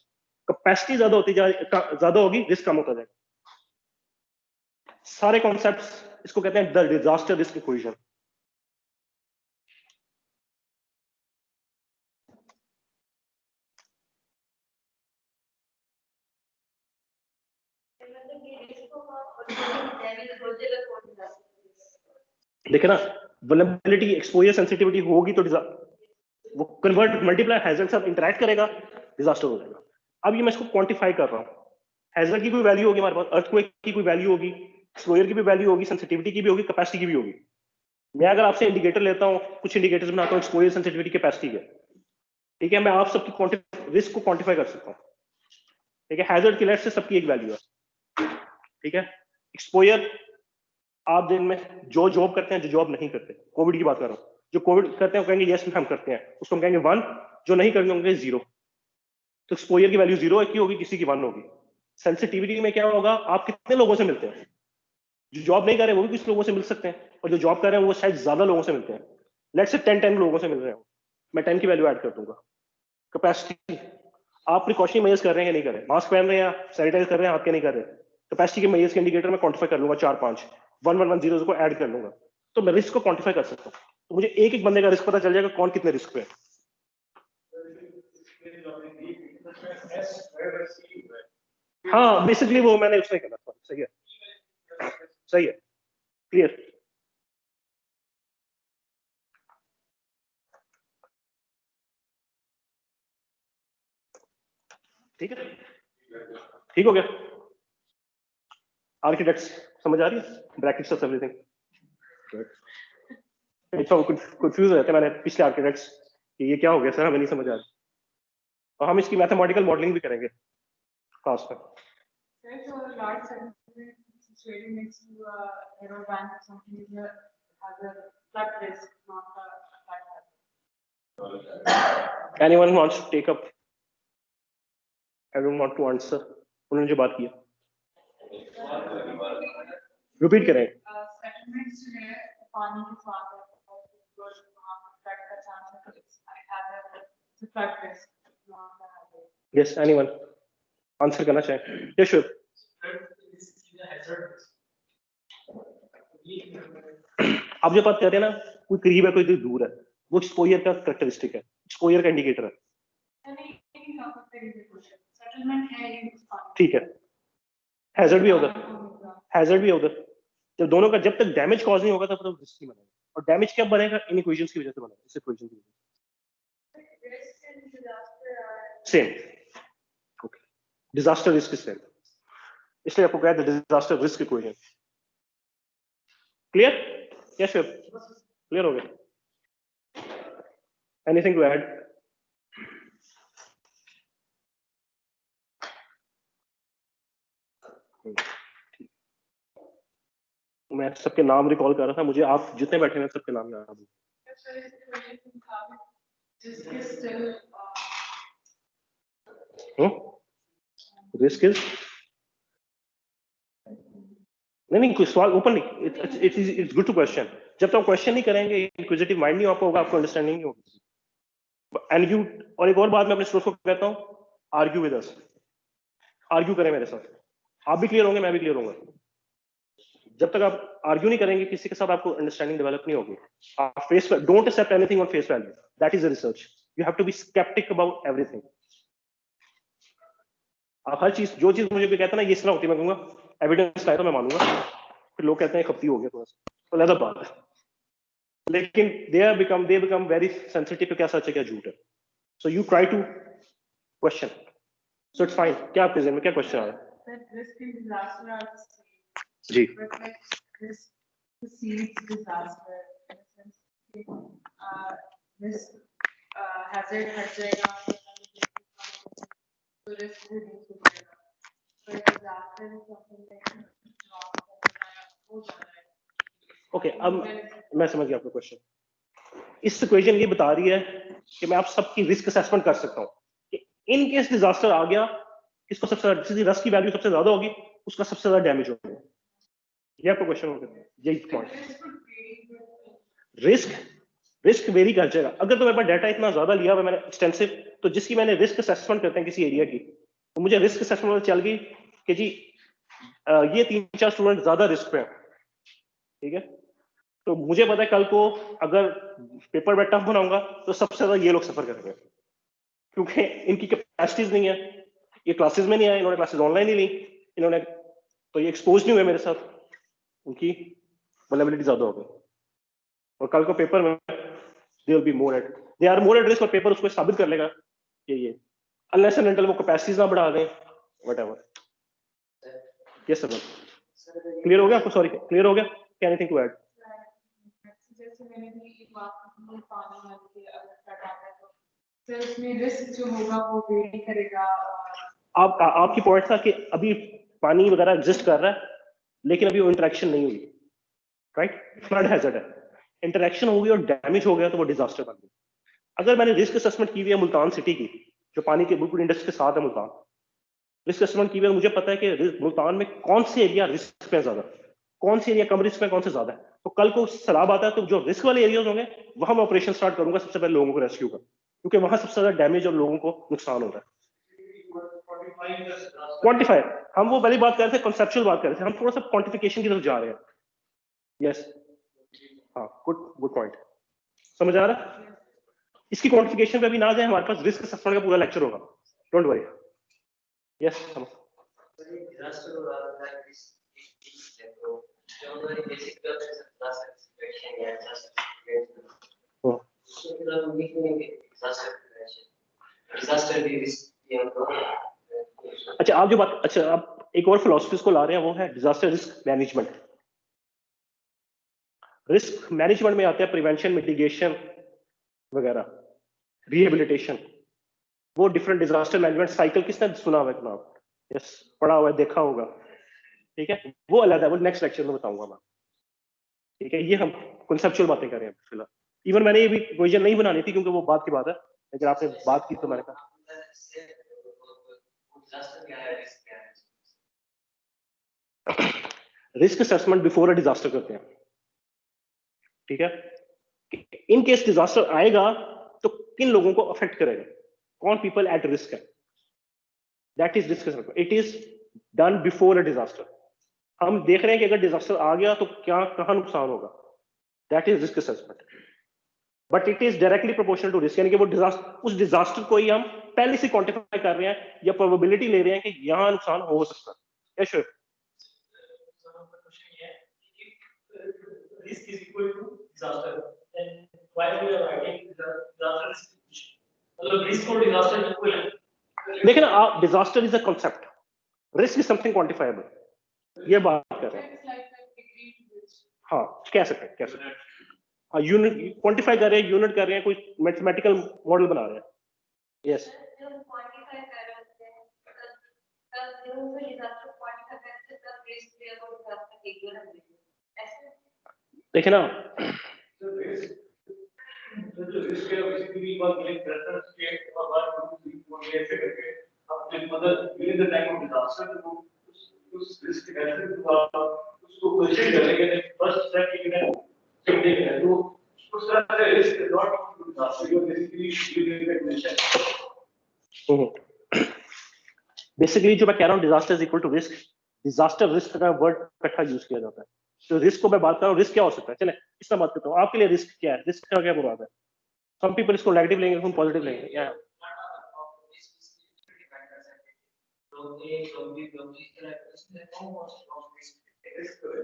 कैपेसिटी ज्यादा होगी रिस्क कम होता जाएगा। सारे कॉन्सेप्ट्स इसको कहते हैं द डिजास्टर रिस्क इक्वेशन। देखे ना, वल्नरेबिलिटी एक्सपोजर सेंसिटिविटी होगी तो वो कन्वर्ट मल्टीप्लाई हैजर्ड के साथ इंटरेक्ट करेगा, डिजास्टर हो जाएगा। अब ये मैं इसको क्वांटिफाई कर रहा हूँ। हैजर्ड की कोई वैल्यू होगी हमारे पास, अर्थक्वेक की कोई वैल्यू होगी, एक्सपोजर की भी वैल्यू होगी, सेंसिटिविटी की भी होगी, कैपेसिटी की भी होगी। मैं अगर आपसे इंडिकेटर लेता हूँ, कुछ इंडिकेटर्स बनाता हूँ एक्सपोजर सेंसिटिविटी कैपेसिटी के, ठीक है, मैं आप सबकी रिस्क को क्वांटिफाई कर सकता हूँ। ठीक है, हैजर्ड की लेट्स से सबकी एक वैल्यू है। ठीक है, एक्सपोजर आप दिन में जो जॉब करते हैं, जो जॉब नहीं करते, कोविड की बात कर रहा हूँ, जो कोविड करते हैं वो कहेंगे यस हम करते हैं, उसको हम कहेंगे 1, जो नहीं करते होंगे 0। तो एक्सपोजर की वैल्यू 0 की होगी, किसी की 1 होगी। सेंसिटिविटी में क्या होगा, आप कितने लोगों से मिलते हैं, जो जॉब नहीं कर रहे हैं वो भी कुछ लोगों से मिल सकते हैं, और जो जॉब कर रहे हैं वो शायद ज्यादा लोगों से मिलते हैं। लेट्स से 10 लोगों से मिल रहे हो, मैं 10 की वैल्यू ऐड कर दूंगा। कैपेसिटी, आप प्रिकॉशन मेजर्स कर रहे हैं या नहीं कर रहे, मास्क पहन रहे हैं, सैनिटाइज कर रहे हैं, हाथ के नहीं कर रहे, कैपेसिटी के मेजर्स के इंडिकेटर में क्वांटिफाई कर लूंगा 4-5, 1110 को ऐड कर लूंगा, तो मैं रिस्क को क्वांटिफाई कर सकता हूँ। तो मुझे एक एक बंदे का रिस्क पता चल जाएगा कौन कितने रिस्क पे है। हाँ बेसिकली वो मैंने उसमें करना था। सही है, सही है, क्लियर। ठीक है, ठीक हो गया। आर्किटेक्ट्स समझ आ रही है, ब्रैकेट्स ऑफ एवरीथिंग। अच्छा, वो कंफ्यूज हो जाते हैं, मैंने पिछले आर्किटेक्ट्स कि ये क्या हो गया सर, हमें नहीं समझ आ रहा। और हम इसकी मैथमेटिकल मॉडलिंग भी करेंगे खास कर। So a large situation next to a error bank or something is has a flood risk, not a flood hazard. Anyone wants to take up? I don't want to answer, उन्होंने जो बात की repeat करें। Settlements जो है पानी के साथ वहाँ फ्लड का चांस है, flood risk. Yes, anyone answer करना चाहे? Yes sure. आप जो बात कर रहे हैं ना, कोई करीब है कोई दूर है, वो एक्सपोजर का कैरेक्टरिस्टिक है, एक्सपोजर का इंडिकेटर है। ठीक है, हैजर्ड भी होगा, हैजर्ड भी होगा। जब दोनों का, जब तक डैमेज कॉज नहीं होगा तब तक रिस्क नहीं बनेगा। और डैमेज कब बनेगा? इन इक्वेशंस की वजह से बनेगा, इस इक्वेशन की वजह से। Same, okay, disaster risk same, इसलिए आपको कहा था disaster risk equation. Clear? Yes sure, clear हो गया? Anything to add? मैं सबके नाम रिकॉल कर रहा था, मुझे आप जितने बैठे हैं सबके नाम याद हैं। रिस्क इज नहीं, कोई सवाल ओपन नहीं, इट्स गुड टू क्वेश्चन। जब तक क्वेश्चन नहीं करेंगे, इंक्विजिटिव माइंड नहीं आपको होगा, आपको अंडरस्टैंडिंग नहीं होगी। एंड यू, और एक और बात मैं अपने स्टूडेंट्स को कहता हूँ, आर्ग्यू विद अस, आर्ग्यू करें मेरे साथ, आप भी क्लियर होंगे, मैं भी क्लियर होऊंगा। जब तक आप आर्ग्यू नहीं करेंगे किसी के साथ, आपको अंडरस्टैंडिंग डेवलप नहीं होगी। आप face, don't accept anything on face value, that is a research. You have to be skeptical about everything. आप हर चीज, जो चीज मुझे भी कहता है ना ये इस तरह होती है, मैं कहूंगा एविडेंस लाए तो मैं मानूंगा, फिर लोग कहते हैं खपती हो गया थोड़ा सा, तो अलग बात है। लेकिन दे बिकम वेरी सेंसिटिव कि क्या सच है क्या झूठ है। So you try to question, so it's fine. क्या आपके ज़हन में क्या क्वेश्चन आ रहा है? जी, ओके, अब मैं समझ गया आपका क्वेश्चन। इस इक्वेशन ये बता रही है कि मैं आप सबकी रिस्क असेसमेंट कर सकता हूँ कि इन केस डिजास्टर आ गया, किसको सबसे ज्यादा, किसी रिस्क की वैल्यू सबसे ज्यादा होगी, उसका सबसे ज्यादा डैमेज होगा। ये आपका क्वेश्चन होगा, यही पॉइंट। रिस्क वेरी कर जाएगा। अगर तो मेरे पास डाटा इतना ज्यादा लिया हुआ मैंने एक्सटेंसिव, तो जिसकी मैंने रिस्क असेसमेंट करते हैं किसी एरिया की, तो मुझे रिस्क असेसमेंट चल गई कि जी ये 3-4 स्टूडेंट ज्यादा रिस्क पे हैं, ठीक है, तो मुझे पता है कल को अगर पेपर में टफ बनाऊंगा तो सबसे ज्यादा ये लोग सफर करेंगे, क्योंकि इनकी कैपेसिटीज नहीं है, ये क्लासेस में नहीं आए, इन्होंने क्लासेस ऑनलाइन ही ली, इन्होंने, तो ये एक्सपोज नहीं हुए मेरे साथ, उनकी वल्नरेबिलिटी ज्यादा हो गई, और कल को पेपर में they will be more at, they are more at risk, और पेपर उसको साबित कर लेगा कि ये अनलेस एंड अनटिल वो कैपेसिटीज ना बढ़ा दें, व्हाटएवर। यस सर, क्लियर हो गया आपको? सॉरी, क्लियर हो गया? क्या एनीथिंग टू ऐड? जैसे मैंने भी एक बात की, पानी वाली के अगर फ्लड आता है तो सर इसमें रिस्क जो होगा वो वेरी करेगा। आपकी पॉइंट था कि अभी पानी वगैरह एग्जिस्ट कर रहा है, लेकिन अभी वो इंटरेक्शन नहीं हुई, राइट? फ्लड हैजर्ड है, इंटरेक्शन हो गई और डैमेज हो गया तो वो डिजास्टर बन गया। अगर मैंने रिस्क असेसमेंट की हुई है मुल्तान सिटी की, जो पानी के बिल्कुल इंडस्ट्री के साथ है मुल्तान, रिस्क असेसमेंट की हुई है, मुझे पता है कि मुल्तान में कौन से एरिया रिस्क पे ज्यादा, कौन से एरिया कम रिस्क में, कौन से ज्यादा है। तो कल को सलाब आता है तो जो रिस्क वाले एरियाज होंगे वहां मैं ऑपरेशन स्टार्ट करूंगा सबसे पहले लोगों को रेस्क्यू कर, क्योंकि वहां सबसे ज्यादा डैमेज और लोगों को नुकसान हो रहा है। क्वांटिफाई, हम वो पहली बात कर रहे थे, कॉन्सेप्चुअल बात कर रहे थे, हम थोड़ा सा क्वांटिफिकेशन की तरफ जा रहे हैं। यस, हाँ, गुड पॉइंट, समझ आ रहा है? इसकी क्वांटिफिकेशन पे अभी ना जाए, हमारे पास रिस्क असेसमेंट का पूरा लेक्चर होगा, डोंट वरी। यस, अच्छा, आप जो बात, अच्छा आप एक और फिलोसफी को ला रहे हैं, वो है disaster risk management. Risk management में आता है प्रिवेंशन, मिटिगेशन वगैरह, रिहेबिलिटेशन, वो डिफरेंट डिजास्टर मैनेजमेंट साइकिल, किसने सुना हुआ है नाम? यस, पढ़ा हुआ है, देखा होगा, ठीक है, वो अलग है, वो नेक्स्ट लेक्चर में बताऊंगा मैं, ठीक है। ये हम कॉन्सेप्चुअल बातें कर रहे हैं फिलहाल। इवन मैंने ये भी इक्वेशन नहीं बनानी थी क्योंकि वो बात की बात है, लेकिन आपने बात की तो मैंने कहा risk assessment before a disaster करते हैं, ठीक है? इन केस डिजास्टर आएगा तो किन लोगों को अफेक्ट करेगा, कौन पीपल एट रिस्क है, that is risk assessment. It is done before a disaster. हम देख रहे हैं कि अगर डिजास्टर आ गया तो क्या कहां नुकसान होगा, that is risk assessment. But it is directly proportional to risk, यानी कि वो डिजास्टर, उस डिजास्टर को ही हम पहले से क्वांटिफाई कर रहे हैं या प्रोबेबिलिटी ले रहे हैं कि यहां नुकसान हो सकता है। Yes sure. Risk is equal to disaster. And why we are writing disaster distribution? मतलब risk और disaster equal है. लेकिन आप, disaster is a concept, risk is something quantifiable, ये बात कर रहे हैं। It's like a degree to which हाँ, कह सकते हैं, कह सकते हैं। हाँ, यूनिट क्वांटिफाई कर रहे हैं, यूनिट कर रहे हैं, कोई मैथमेटिकल मॉडल बना रहे हैं। यस जो क्वांटिफाई कर रहे होते हैं, तब जो डिजास्टर क्वांटिफाई करते हैं तब रिस्क भी और डिजास्टर के इक्वल है, ऐसे देखे ना, जो risk है basically one like director state और one two three four ऐसे करके अब मतलब during the time of disaster तो उस risk के benefit को आप उसको क्वेश्चन करेंगे फर्स्ट स्टेप ये है कि देखना तो उस तरह से risk is not to disaster, you are basically giving the question. Basically जो मैं कह रहा हूँ disaster is equal to risk, disaster risk का वर्ड इकट्ठा यूज किया जाता है। तो रिस्क को मैं बात कर रहा हूँ, रिस्क क्या हो सकता है, चले इस तरह बात करता हूँ। आपके लिए रिस्क क्या है, रिस्क का क्या मुराद है? सम पीपल इसको नेगेटिव लेंगे, हम पॉजिटिव लेंगे। या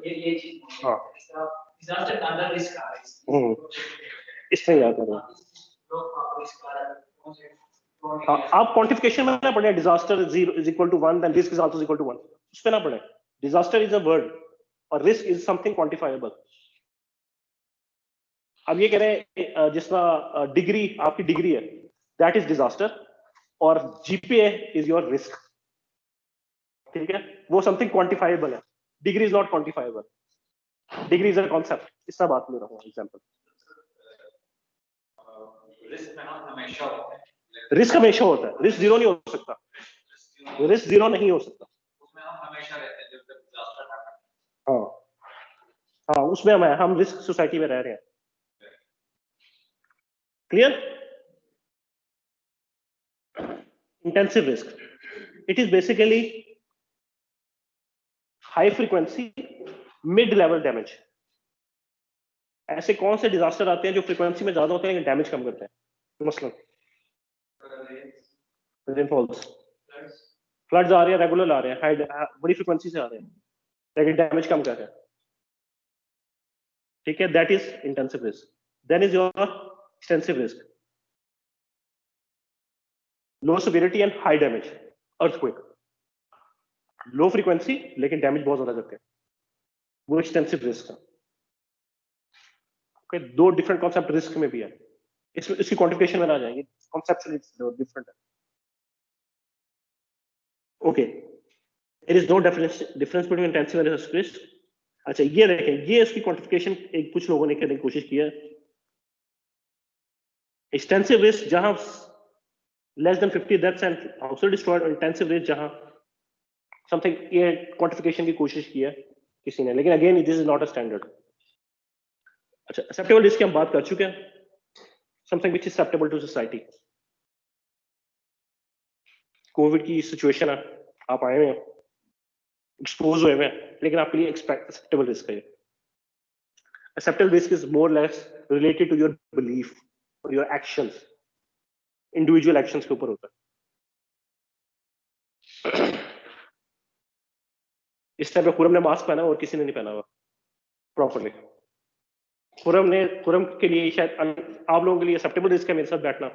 ये चीज हाँ, डिजास्टर का अंदर रिस्क आ रहा है इस तरह याद करो। हाँ, आप क्वांटिफिकेशन में ना पढ़े disaster is equal to 1 then risk is also equal to 1, उस पे ना पढ़े। डिजास्टर इज अ वर्ड और रिस्क इज समथिंग क्वांटिफाइबल। अब ये कह रहे हैं जिसका डिग्री, आपकी डिग्री है, दैट इज डिजास्टर, और जीपीए इज योर रिस्क, ठीक है? वो समथिंग क्वांटिफाइबल है, degree is not quantifiable, degree is a concept. इस तरह बात ले रहा हूँ एग्जांपल। रिस्क में हम हमेशा होते हैं, रिस्क हमेशा होता है, रिस्क जीरो नहीं हो सकता, रिस्क जीरो नहीं हो सकता। उसमें हम हमेशा रहते हैं जब तक डिजास्टर ना करे। हाँ हाँ, उसमें हम रिस्क सोसाइटी में रह रहे हैं। Clear? Intensive risk, it is basically high frequency mid level damage. ऐसे कौन से डिजास्टर आते हैं जो फ्रीक्वेंसी में ज्यादा होते हैं लेकिन डैमेज कम करते हैं? मसलन रेनफॉल्स, फ्लड्स आ रहे हैं, रेगुलर आ रहे हैं, हाई बड़ी फ्रीक्वेंसी से आ रहे हैं, लेकिन डैमेज कम कर रहे हैं, ठीक है? That is intensive risk. Then is your extensive risk, low severity and high damage, earthquake, low frequency लेकिन डैमेज बहुत ज्यादा करते हैं, वो एक्सटेंसिव रिस्क है। ओके, दो डिफरेंट कॉन्सेप्ट रिस्क में भी है, इसमें इसकी क्वांटिफिकेशन में आ जाएंगे, कॉन्सेप्चुअली डिफरेंट है। Okay, it is no difference between intensive and risk. अच्छा, ये देखें, ये इसकी क्वांटिफिकेशन एक कुछ लोगों ने करने की कोशिश की है। एक्सटेंसिव रिस्क जहां less than 50 deaths and house destroyed, और इंटेंसिव रिस्क जहां समथिंग, ये क्वांटिफिकेशन की कोशिश की है किसी ने, लेकिन again this is not a standard. अच्छा, एक्सेप्टेबल रिस्क की हम बात कर चुके हैं, something which is acceptable to society. Covid की सिचुएशन है, आप आए हुए हैं, एक्सपोज हुए हैं, लेकिन आपके लिए एक्सेप्टेबल रिस्क है। Acceptable risk is more less related to your belief और योर एक्शंस, इंडिविजुअल एक्शंस के ऊपर होता है। इस टाइम पे खुरम ने मास्क पहना और किसी ने नहीं पहना हुआ प्रॉपरली। खुरम के लिए शायद आप लोगों के लिए एक्सेप्टेबल रिस्क है मेरे साथ बैठना,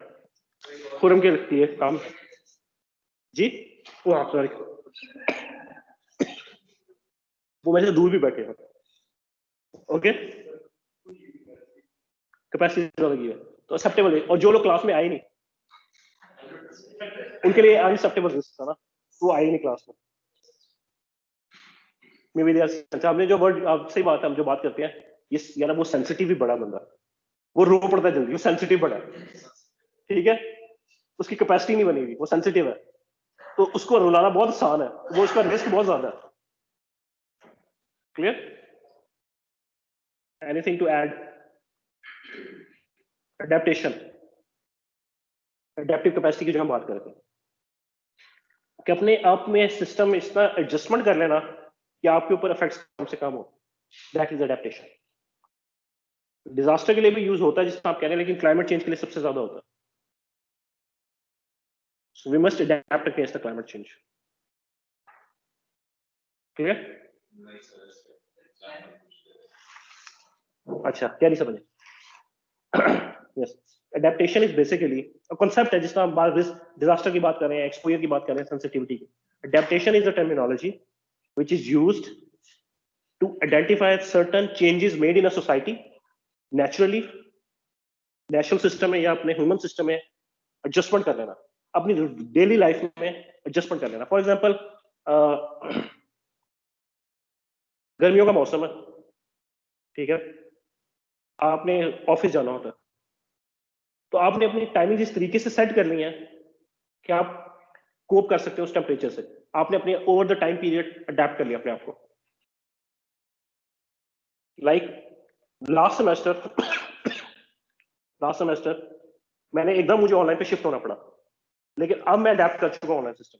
खुरम के लिए काम जी। वो आप सॉरी, वो मेरे से दूर भी बैठे हैं। ओके, कैपेसिटी लगी है तो एक्सेप्टेबल है, और जो लोग क्लास में आए नहीं उनके लिए अनएक्सेप्टेबल रिस्क था ना, वो आए नहीं क्लास में। मे बी हमने जो वर्ड, आप सही बात है, हम जो बात करते हैं ये यार, वो सेंसिटिव भी बड़ा बंदा, वो रो पड़ता है जल्दी, वो सेंसिटिव बड़ा है, ठीक है? उसकी कैपेसिटी नहीं बनी हुई, वो सेंसिटिव है, तो उसको रुलाना बहुत आसान है, वो उसका रिस्क बहुत ज्यादा है। Clear? Anything to add? Adaptation. Adaptive capacity की जो हम बात करते हैं कि अपने आप में सिस्टम में इतना एडजस्टमेंट कर लेना कि आपके ऊपर इफेक्ट्स कम से कम हो, दैट इज एडेप्टेशन. डिजास्टर के लिए भी यूज होता है जिसमें आप कह रहे हैं, लेकिन क्लाइमेट चेंज के लिए सबसे ज्यादा होता है. So we must adapt against the climate change. Clear? अच्छा, क्या नहीं समझे? Yes. Adaptation is basically a concept है जिसमें हम बात डिजास्टर की बात कर रहे हैं, एक्सपोजर की बात कर रहे हैं, सेंसिटिविटी की. Adaptation is a terminology which is used to identify certain changes made in a society naturally, natural system में या अपने ह्यूमन सिस्टम में एडजस्टमेंट कर लेना, अपनी डेली लाइफ में एडजस्टमेंट कर लेना. फॉर एग्जांपल गर्मियों का मौसम है, ठीक है, आपने ऑफिस जाना होता है, तो आपने अपनी टाइमिंग इस तरीके से सेट कर ली है कि आप कोप कर सकते हो उस टेम्परेचर से. आपने अपने over the time period adapt कर लिया अपने आप को. लाइक लास्ट सेमेस्टर मैंने एकदम मुझे ऑनलाइन पे शिफ्ट होना पड़ा, लेकिन अब मैं अडेप्ट कर चुका हूँ ऑनलाइन सिस्टम.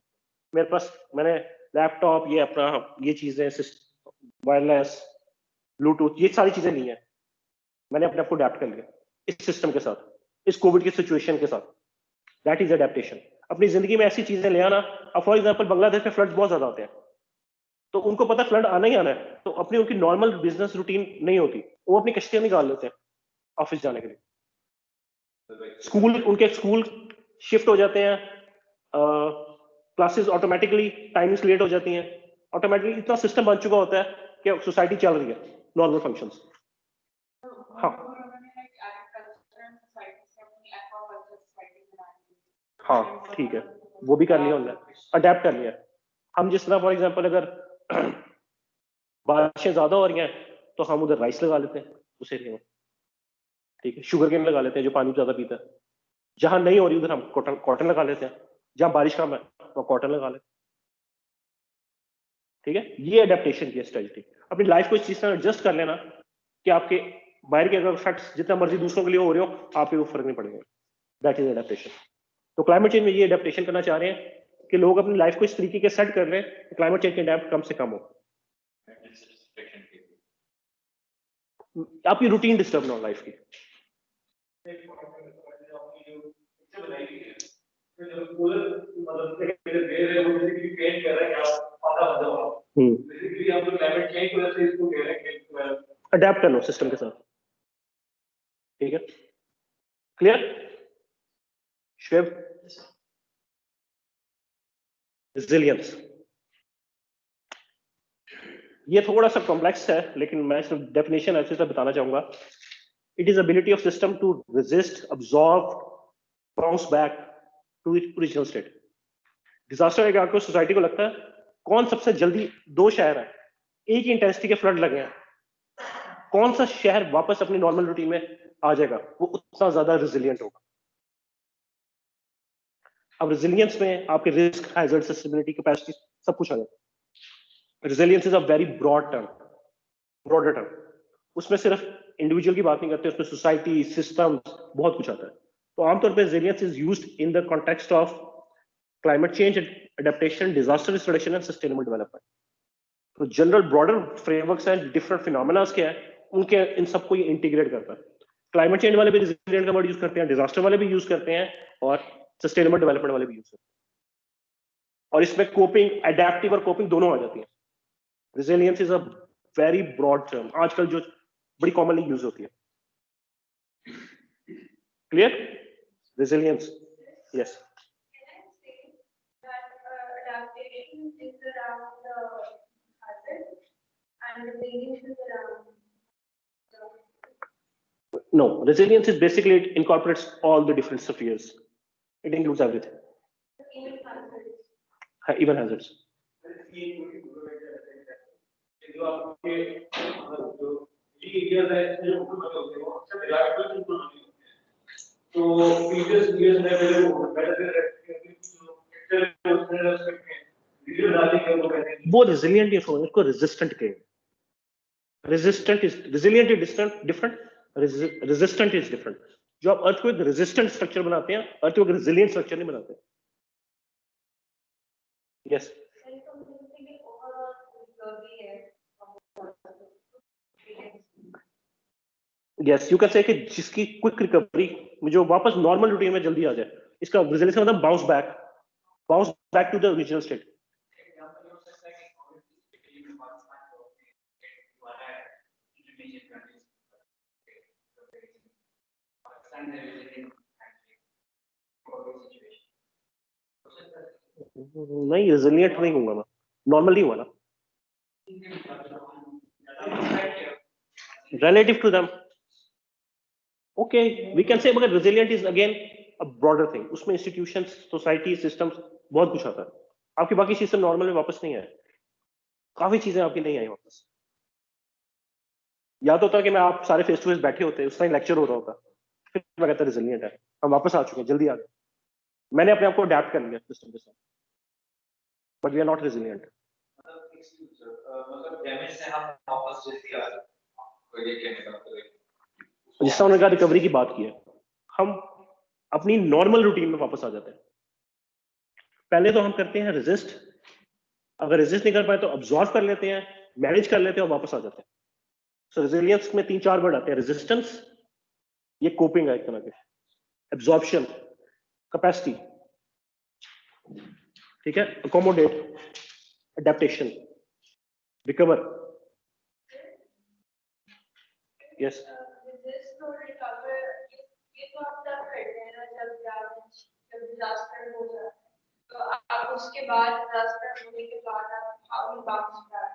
मेरे पास मैंने लैपटॉप, ये अपना ये चीजें, वायरलेस, ब्लूटूथ, ये सारी चीजें ली हैं. मैंने अपने आप को अडेप्ट कर लिया इस सिस्टम के साथ, इस कोविड की सिचुएशन के साथ. That is adaptation. अपनी जिंदगी में ऐसी चीजें ले आना. अब फॉर एग्जांपल बांग्लादेश में फ्लड्स बहुत ज्यादा होते हैं, तो उनको पता फ्लड आना ही आना है, तो अपनी उनकी नॉर्मल बिजनेस रूटीन नहीं होती, वो अपनी कश्तियां निकाल लेते हैं ऑफिस जाने के लिए. उनके स्कूल शिफ्ट हो जाते हैं, क्लासेस ऑटोमेटिकली टाइमिंग्स लेट हो जाती हैं, ऑटोमेटिकली इतना सिस्टम बन चुका होता है कि सोसाइटी चल रही है, नॉर्मल फंक्शंस. हाँ ठीक है, वो भी कर लिया उन्होंने, अडेप्ट कर लिया. हम जिस तरह फॉर एग्जांपल अगर बारिशें ज्यादा हो रही हैं तो हम उधर राइस लगा लेते हैं उस एरिया में, ठीक है, शुगर केन लगा लेते हैं जो पानी ज्यादा पीता है. जहां नहीं हो रही उधर हम कॉटन लगा लेते हैं, जहां बारिश कम है तो कॉटन लगा लेते हैं. ठीक है, ये अडेप्टेशन की स्ट्रेटजी. अपनी लाइफ को इस चीज से एडजस्ट कर लेना कि आपके बाहर के अगर इफेक्ट्स जितना मर्जी दूसरों के लिए हो रहे हो, आपके को फर्क नहीं पड़ेगा. That is adaptation. तो क्लाइमेट चेंज में ये अडेप्टेशन करना चाह रहे हैं कि लोग अपनी लाइफ को इस तरीके के सेट कर लें कि क्लाइमेट चेंज के अडेप्ट कम से कम हो, आपकी रूटीन डिस्टर्ब ना हो लाइफ की. अडेप्ट कर लो सिस्टम के साथ. ठीक है, क्लियर? शिव, रेजिलियंस, ये थोड़ा सा कॉम्प्लेक्स है, लेकिन मैं सिर्फ डेफिनेशन ऐसे से बताना चाहूंगा. It is ability of system to resist, absorb, bounce back to its original state. Disaster एक आपको सोसाइटी को लगता है कौन सबसे जल्दी, 2 शहर है एक ही इंटेंसिटी के फ्लड लगे हैं, कौन सा शहर वापस अपनी नॉर्मल रूटीन में आ जाएगा, वो उतना ज्यादा रेजिलियंट होगा. अब रेजिलियंस में आपके रिस्क, हैजर्ड, सस्टेनेबिलिटी, कैपेसिटी सब कुछ आ जाता है. Resilience is a very broader term. उसमें सिर्फ इंडिविजुअल की बात नहीं करते, उसमें सोसाइटी, सिस्टम, बहुत कुछ आता है. तो आमतौर पर resilience is used in the context of climate change, adaptation, disaster risk reduction and sustainable development. तो जनरल ब्रॉडर फ्रेमवर्क्स हैं, डिफरेंट फिनोमेना क्या है, उनके इन सबको ये इंटीग्रेट करता है. क्लाइमेट चेंज वाले भी रेजिलियंट का वर्ड यूज करते हैं, डिजास्टर वाले भी यूज करते हैं, और सस्टेनेबल डेवलपमेंट वाले भी यूज करते हैं. और इसमें कोपिंग, एडेप्टिव और कोपिंग दोनों आ जाती है. Resilience is a very broad term, आजकल जो बड़ी कॉमनली यूज होती है. Clear? Resilience, yes. No, resilience is basically, it incorporates all the different spheres. It includes everything, even hazards. वो रेजिलियंट नहीं, उसको रेजिस्टेंट कहेंगे. Resistant is resilient is different, resistant is different. जो आप अर्थक्वेक रेजिस्टेंट स्ट्रक्चर बनाते हैं, earthquake resilient structure नहीं बनाते। यस यस, यू कैन से कि जिसकी क्विक रिकवरी, जो वापस नॉर्मल रूटीन में जल्दी आ जाए, इसका रेजिलियंस मतलब bounce back to the original state. नहीं, रेजिलियंट नहीं होगा ना, नॉर्मल नहीं हुआ ना, relative to them. Okay, we can say, but resilient is again a broader thing. उसमें institutions, society, systems बहुत कुछ आता है। आपकी बाकी सिस्टम नॉर्मल में वापस नहीं आए, काफी चीजें आपकी नहीं आई वापस। याद होता है कि मैं आप सारे फेस टू फेस बैठे होते, उस टाइम लेक्चर हो रहा होता, फिर मैं कहता रेजिलियंट है, हम वापस आ चुके हैं, जल्दी आ गए, मैंने अपने आप को अडेप्ट कर लिया सिस्टम के साथ, but we are not resilient. मतलब डैमेज से हम वापस जल्दी आ जाते। जिस तरह उन्होंने रिकवरी की बात की है, हम अपनी नॉर्मल रूटीन में वापस आ जाते हैं। पहले तो हम करते हैं रेजिस्ट, अगर रेजिस्ट नहीं कर पाए तो अब्सॉर्ब कर लेते हैं, मैनेज कर लेते हैं और वापस आ जाते हैं। सो रेजिलियंस में 3-4 वर्ड आते हैं, रेजिस्टेंस, ये कोपिंग है एक तरह के, एब्जॉर्प्शन, कैपेसिटी, ठीक है, accommodate, adaptation, recover. Yes resist or recover, ये तो आप तब करते हैं ना जब डिजास्टर हो जाता है, तो आप उसके बाद डिजास्टर होने के बाद आप how you bounce back।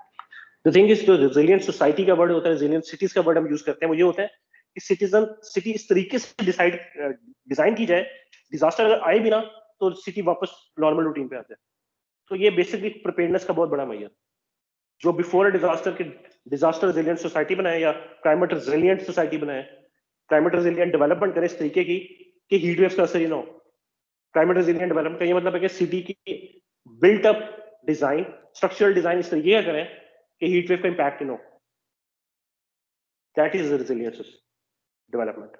The thing is, जो resilient society का वर्ड होता है, resilient cities का वर्ड हम यूज करते हैं, वो ये होता है कि सिटी इस तरीके से डिजाइन की जाए, डिजास्टर अगर आए भी ना तो सिटी वापस नॉर्मल रूटीन पे आ जाए। तो ये बेसिकली प्रिपेयर्डनेस का बहुत बड़ा मैया, जो बिफोर डिजास्टर के डिजास्टर रेजिलियंट सोसाइटी बनाए या क्लाइमेट रेजिलियंट सोसाइटी बनाए, क्लाइमेट रेजिलियंट डेवलपमेंट करें इस तरीके की कि हीट वेव्स का असर ही ना हो। क्लाइमेट रेजिलियंट डेवलपमेंट का ये मतलब है कि सिटी की built up design, structural design इस तरीके का करें कि हीट वेव का इंपैक्ट ना हो। That is resilience development.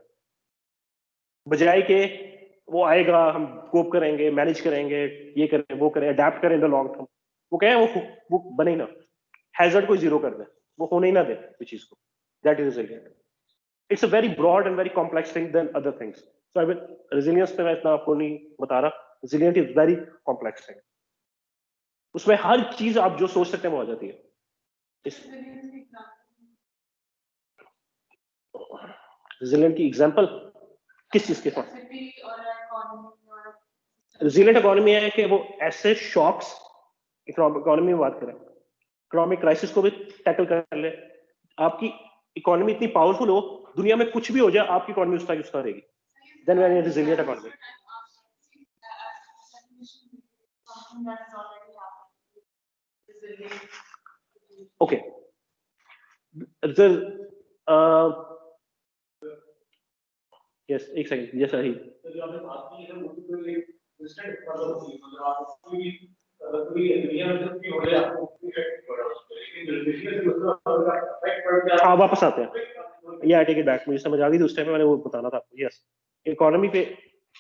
बजाय के वो आएगा, हम कोप करेंगे, मैनेज करेंगे, ये करें, वो करें, अडेप्ट करें इन द लॉन्ग टर्म, वो क्या है, वो बने ना, हैजर्ड को जीरो कर दे, वो होने ही ना दे इस चीज को। That is resilient. It's a very broad and very complex thing then other things. So I will resilience पे मैं इतना आपको नहीं बता रहा, resilient is very complex thing, उसमें हर चीज आप जो सोच सकते हैं वो आ जाती है। रेजिलियंट की एग्जांपल किस चीज के साथ? रेजिलियंट इकोनॉमी है कि वो ऐसे शॉक्स, इकोनॉमी में बात करें, इकोनॉमिक क्राइसिस को भी टैकल कर ले। आपकी इकोनॉमी इतनी पावरफुल हो, दुनिया में कुछ भी हो जाए, आपकी इकोनॉमी उसका रहेगी, then we are in resilient economy. Okay, yes, एक सेकंड, यस सही। जो आपने बात की है वो तो एक इंस्टेंट मतलब आप कोई दुनिया में जब भी हो रहा है आपको इफेक्ट पड़ रहा है उसको, लेकिन बिजनेस में उसका इफेक्ट पड़ गया। हाँ, वापस आते हैं, ये आई टेक इट बैक, मुझे समझ आ गई थी उस टाइम में, मैंने वो बताना था आपको। यस, इकोनॉमी पे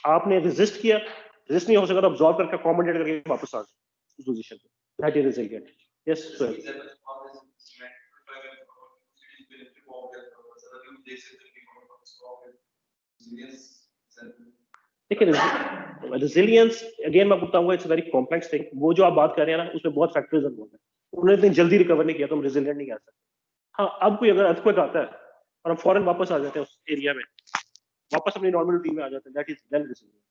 आपने रेजिस्ट किया, रेजिस्ट नहीं हो सका तो अब्सॉर्ब करके अकोमोडेट करके वापस आ गए उस पोजीशन पे, that is resilient. Yes sir. देखिए, रेजिलियंस अगेन मैं बताऊंगा, इट्स वेरी कॉम्प्लेक्स थिंग। वो जो आप बात कर रहे हैं ना, उसमें बहुत फैक्टर्स इन्वॉल्व है, उन्होंने इतनी जल्दी रिकवर नहीं किया तो हम रेजिलियंट नहीं कह सकते। हाँ, अब कोई अगर अर्थक्वेक आता है और हम फौरन वापस आ जाते हैं उस एरिया में, वापस अपनी नॉर्मल रूटीन में आ जाते हैं, दैट इज देन रेजिलियंट।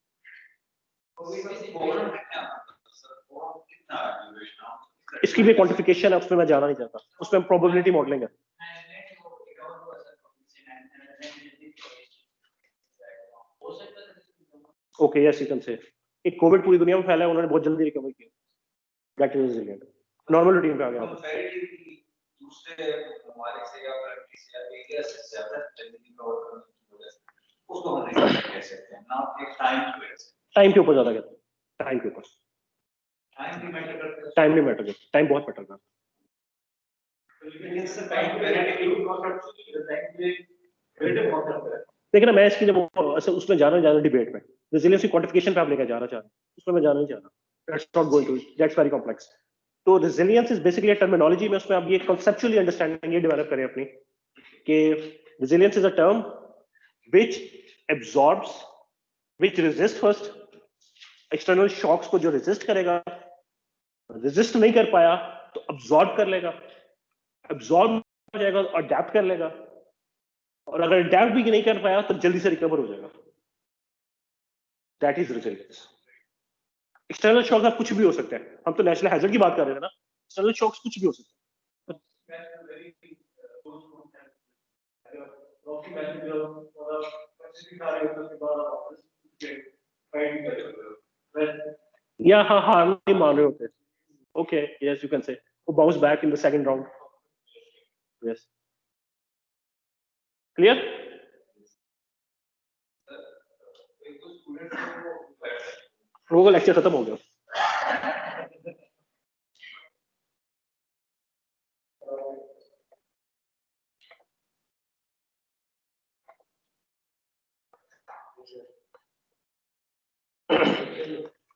इसकी भी क्वांटिफिकेशन है, उसमें मैं जाना नहीं चाहता, उसमें प्रोबेबिलिटी मॉडलिंग है। ओके, यस, यू कैन से एक कोविड पूरी दुनिया में फैला है, उन्होंने बहुत जल्दी रिकवर किया, that is resilient, normal routine पे आ गया वापस। दूसरे हमारे से या कंट्री से या एरिया से ज्यादा जल्दी रिकवर करने की वजह से उसको हम रिकवर कह सकते हैं ना, एक टाइम के ऊपर ज्यादा कहते हैं, टाइम के ऊपर, टाइम भी मैटर करता है, टाइम बहुत मैटर करता है। लेकिन ना मैं इसकी जब उसमें जाना ज़्यादा डिबेट में रेजिलियंस की क्वांटिफिकेशन पे आप लेकर जाना चाह रहे हैं उसमें मैं जाना नहीं चाह रहा that's not going to that's very complex तो रेजिलियंस इज बेसिकली टर्मिनोलॉजी में उसमें आप ये conceptually अंडरस्टैंडिंग ये डेवलप करें अपनी कि resilience is a term which absorbs which resist first external shocks को जो रेजिस्ट करेगा रेजिस्ट नहीं कर पाया तो अब्सॉर्ब कर लेगा अब्सॉर्ब हो जाएगा अडेप्ट कर लेगा और अगर अडेप्ट भी नहीं कर पाया तो जल्दी से रिकवर हो जाएगा that is resilience external shock आप कुछ भी हो सकता है हम तो नेचुरल हैजर्ड की बात कर रहे थे ना एक्सटर्नल शॉक्स कुछ भी हो सकता है या हाँ नहीं मान रहे होते okay yes you can say वो bounce back in the second round yes clear वो का लेक्चर खत्म हो गया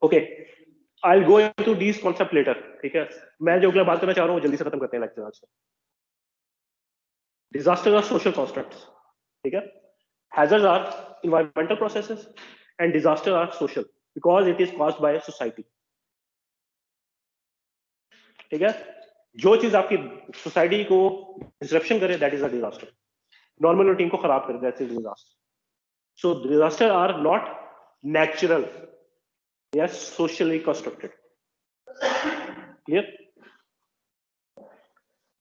okay I will go into these concept later ठीक है मैं जो अगला बात करना चाह रहा हूँ वो जल्दी से खत्म करते हैं लेक्चर आज से डिजास्टर आर सोशल कॉन्स्ट्रक्ट्स ठीक है hazards are environmental processes and disaster are social because it is caused by society ठीक है जो चीज आपकी सोसाइटी को डिसरप्शन करे that is a disaster normal routine को खराब करे that is disaster so disaster are not natural या socially constructed clear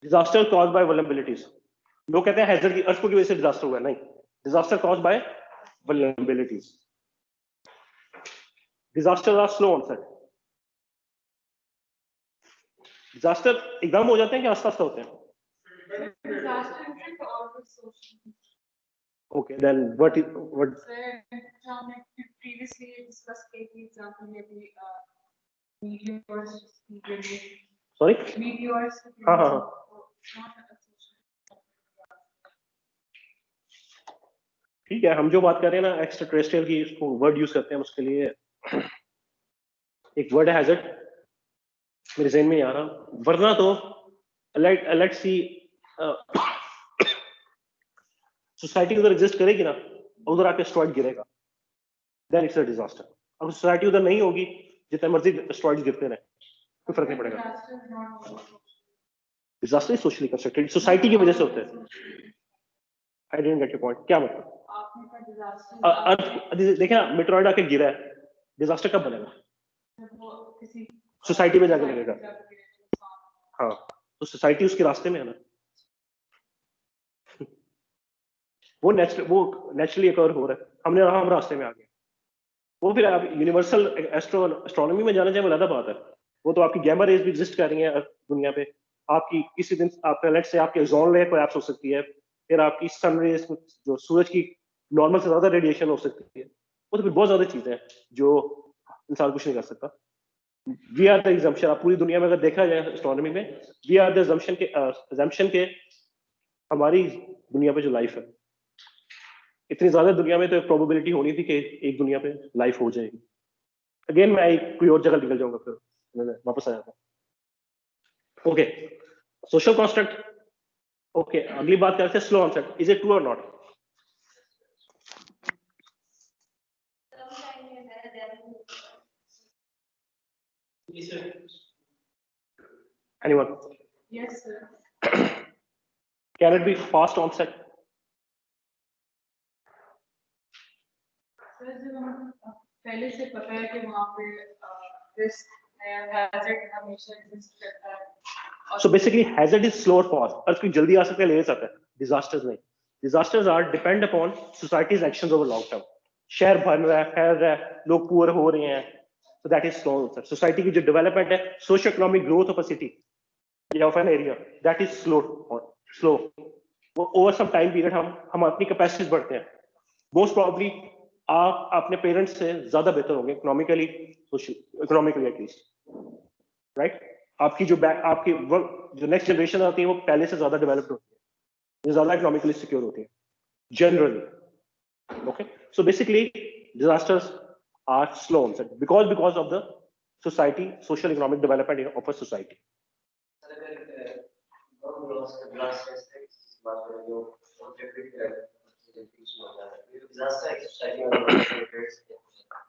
disaster caused by vulnerabilities लोग कहते हैं हैजर्ड की अर्थ की वजह से डिजास्टर हुआ नहीं disaster caused bye vulnerabilities. Disasters are slow onset. Disaster एकदम हो जाते हैं कि आस्ता आस्ता होते हैं? Disaster isn't always social. Okay, then what? So, previously discussed case example maybe meteors. Sorry? Meteors. हाँ. Not a social. ठीक है हम जो बात कर रहे हैं ना एक्स्ट्रा टेरेस्ट्रियल की इसको वर्ड यूज करते हैं उसके लिए एक वर्ड है हैजर्ड मेरे ज़हन में आ रहा वरना तो लेट्स सी सोसाइटी उधर एग्जिस्ट करेगी ना उधर आके एस्ट्रॉइड गिरेगा देन इट्स अ डिजास्टर अगर सोसाइटी उधर नहीं होगी जितने मर्जी एस्ट्रॉइड गिरते रहे कोई फर्क नहीं पड़ेगा disaster is socially constructed society की वजह से होते हैं I didn't get your point क्या मतलब देखिए ना मेट्रॉइड आके गिरा है डिजास्टर कब बनेगा सोसाइटी में जाके लगेगा हाँ तो सोसाइटी उसके रास्ते में है ना वो नेचुरली अकर हो रहा है हम रास्ते में आ गए वो फिर आप यूनिवर्सल एस्ट्रोनॉमी में जाना चाहे वो अलग बात है वो तो आपकी गैमा रेज भी एग्जिस्ट कर रही है दुनिया पे आपकी किसी दिन आप लेट से आपके ओजोन लेयर कोलैप्स हो सकती है फिर आपकी सन रेज जो सूरज की नॉर्मल से ज्यादा रेडिएशन हो सकती है वो तो फिर बहुत ज्यादा चीजें हैं जो इंसान कुछ नहीं कर सकता वी आर द एग्जम्पशन आप पूरी दुनिया में अगर देखा जाए एस्ट्रोनॉमी में वी आर द एग्जम्पशन के हमारी दुनिया पे जो लाइफ है इतनी ज्यादा दुनिया में तो एक प्रोबेबिलिटी होनी थी कि एक दुनिया पे लाइफ हो जाएगी अगेन मैं कोई और जगह निकल जाऊंगा फिर वापस आ जाता ओके सोशल कॉन्स्ट्रक्ट ओके अगली बात करते हैं slow onset is it true और not Anyone? Yes, sir. Can it be fast onset? Sir जब हम पहले से पता है कि वहाँ पे रिस्क है हैजर्ड हमेशा एग्जिस्ट करता है So basically hazard is slow or fast. Earthquake जल्दी आ सकता है ले सकता है disasters नहीं disasters are depend upon society's actions over long term शहर बन रहा है फैल रहा है लोग पुअर हो रहे हैं so that is slow onset society की जो डेवलपमेंट है socio economic growth of a city या of an area that is slow वो ओवर सम टाइम पीरियड हम अपनी कैपेसिटीज बढ़ते हैं मोस्ट प्रोबेबली आप अपने पेरेंट्स से ज्यादा बेहतर होंगे इकोनॉमिकली एटलीस्ट राइट आपकी जो नेक्स्ट जनरेशन आती है वो पहले से ज्यादा डेवलप्ड होती है, ये ज्यादा इकोनॉमिकली सिक्योर होती है generally. Okay, so basically disasters are slow onset because of the society, social economic development of a society.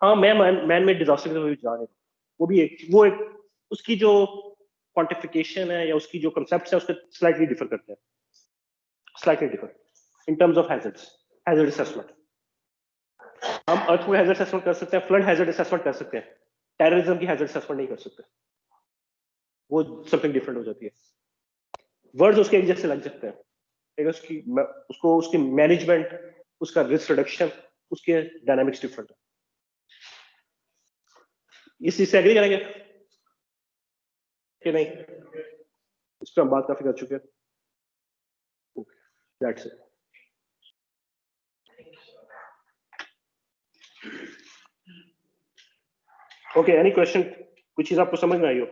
हाँ, मैं मैन मेड डिजास्टर के भी जा रहा हूँ. वो एक उसकी जो क्वांटिफिकेशन है या उसकी जो कंसेप्ट है उसके स्लाइटली डिफर करते हैं, slightly differ in terms of hazard assessment. हम अर्थक्वेक हैजर्ड असेसमेंट कर सकते हैं, फ्लड हैजर्ड असेसमेंट कर सकते हैं, टेररिज्म की हैजर्ड असेसमेंट नहीं कर सकते, वो समथिंग डिफरेंट हो जाती है. वर्ड्स उसके एक जैसे लग सकते हैं लेकिन उसकी मैनेजमेंट, उसका रिस्क रिडक्शन, उसके डायनामिक्स डिफरेंट है. इस चीज से एग्री करेंगे कि नहीं? इस पर हम बात काफी कर चुके हैं. That's it. Okay, any question? कुछ चीज आपको समझ में आई हो?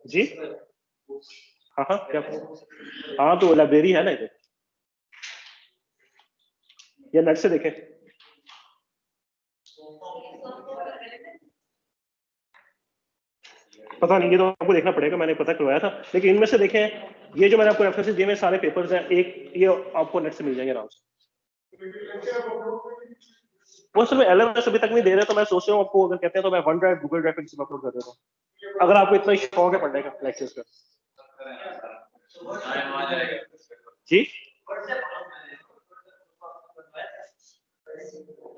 जी हाँ हाँ, क्या? हाँ, तो लाइब्रेरी है ना इधर, या नेट से देखें. पता नहीं, ये तो आपको देखना पड़ेगा, मैंने पता करवाया था. लेकिन इनमें से देखें, ये जो मैंने आपको रेफरेंसेस दिए, सारे पेपर्स हैं, एक ये आपको नेट से मिल जाएंगे आराम से. वो असल में एलएमएस अभी तक नहीं दे रहे, तो मैं सोच रहा हूँ आपको अगर कहते हैं तो मैं वन ड्राइव, गूगल ड्राइव पे किसी में अपलोड कर देता हूँ, अगर आपको इतना ही शौक है पढ़ने का लेक्चर्स का. जी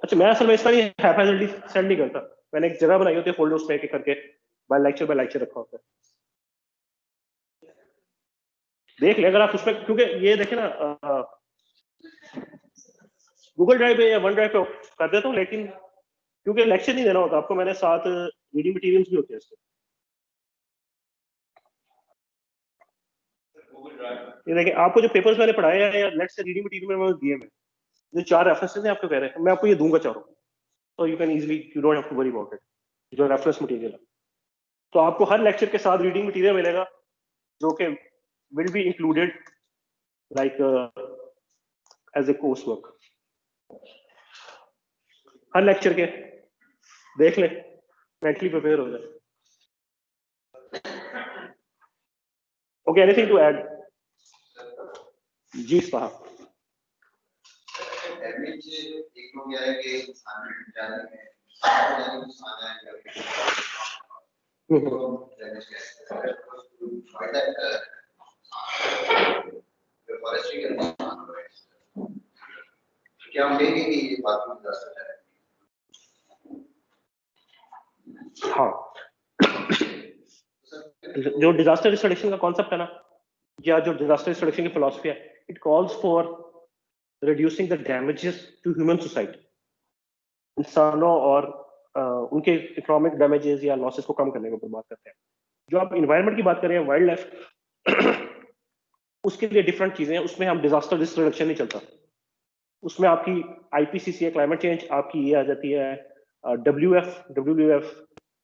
अच्छा, मैं असल में इस तरह हैफेजली सेंड नहीं करता. मैंने एक जगह बनाई होती है फोल्डर्स पे एक करके, बाय लेक्चर रखा होता है. देख ले अगर आप उसमें, क्योंकि ये देखे ना, गूगल ड्राइव पे या वन ड्राइव पे कर देता हूँ, लेकिन क्योंकि लेक्चर नहीं देना होता आपको, मैंने साथ रीडिंग मटेरियल्स भी होते हैं इसके. ये देखिए, आपको जो पेपर्स मैंने पढ़ाए हैं या नेट से रीडिंग मटेरियल मैंने दिए हैं, जो 4 रेफरेंसेस हैं आपको कह रहे हैं, मैं आपको ये दूंगा चारों, तो you can easily, you don't have to worry about it. जो रेफरेंस मटेरियल है, तो आपको हर लेक्चर के साथ रीडिंग मटेरियल मिलेगा जो कि will be included like as a course work. हर लेक्चर के देख ले, मेंटली प्रिपेयर हो जाए. Okay, anything to add? जी साहब. डैमेज एक हो गया है कि इंसान में जाने में नुकसान है तो डैमेज कैसे है, फायदा फॉरेस्ट्री का नुकसान हो रहा है. क्या हम देखेंगे कि ये बात को बता सकते हैं? हाँ, जो डिजास्टर रिस्क रिडक्शन का कॉन्सेप्ट है ना, या जो डिजास्टर रिस्क रिडक्शन की फिलॉसफी है, it calls for reducing the damages to human society. इंसानों और उनके इकोनॉमिक डैमेजेस या लॉसेस को कम करने के ऊपर बात करते हैं. जो आप इन्वायरमेंट की बात कर रहे हैं, वाइल्ड लाइफ, उसके लिए डिफरेंट चीजें हैं. उसमें हम डिजास्टर रिस्क रिडक्शन नहीं चलता. उसमें आपकी आईपीसीसी है, क्लाइमेट चेंज, आपकी ये आ जाती है WWF,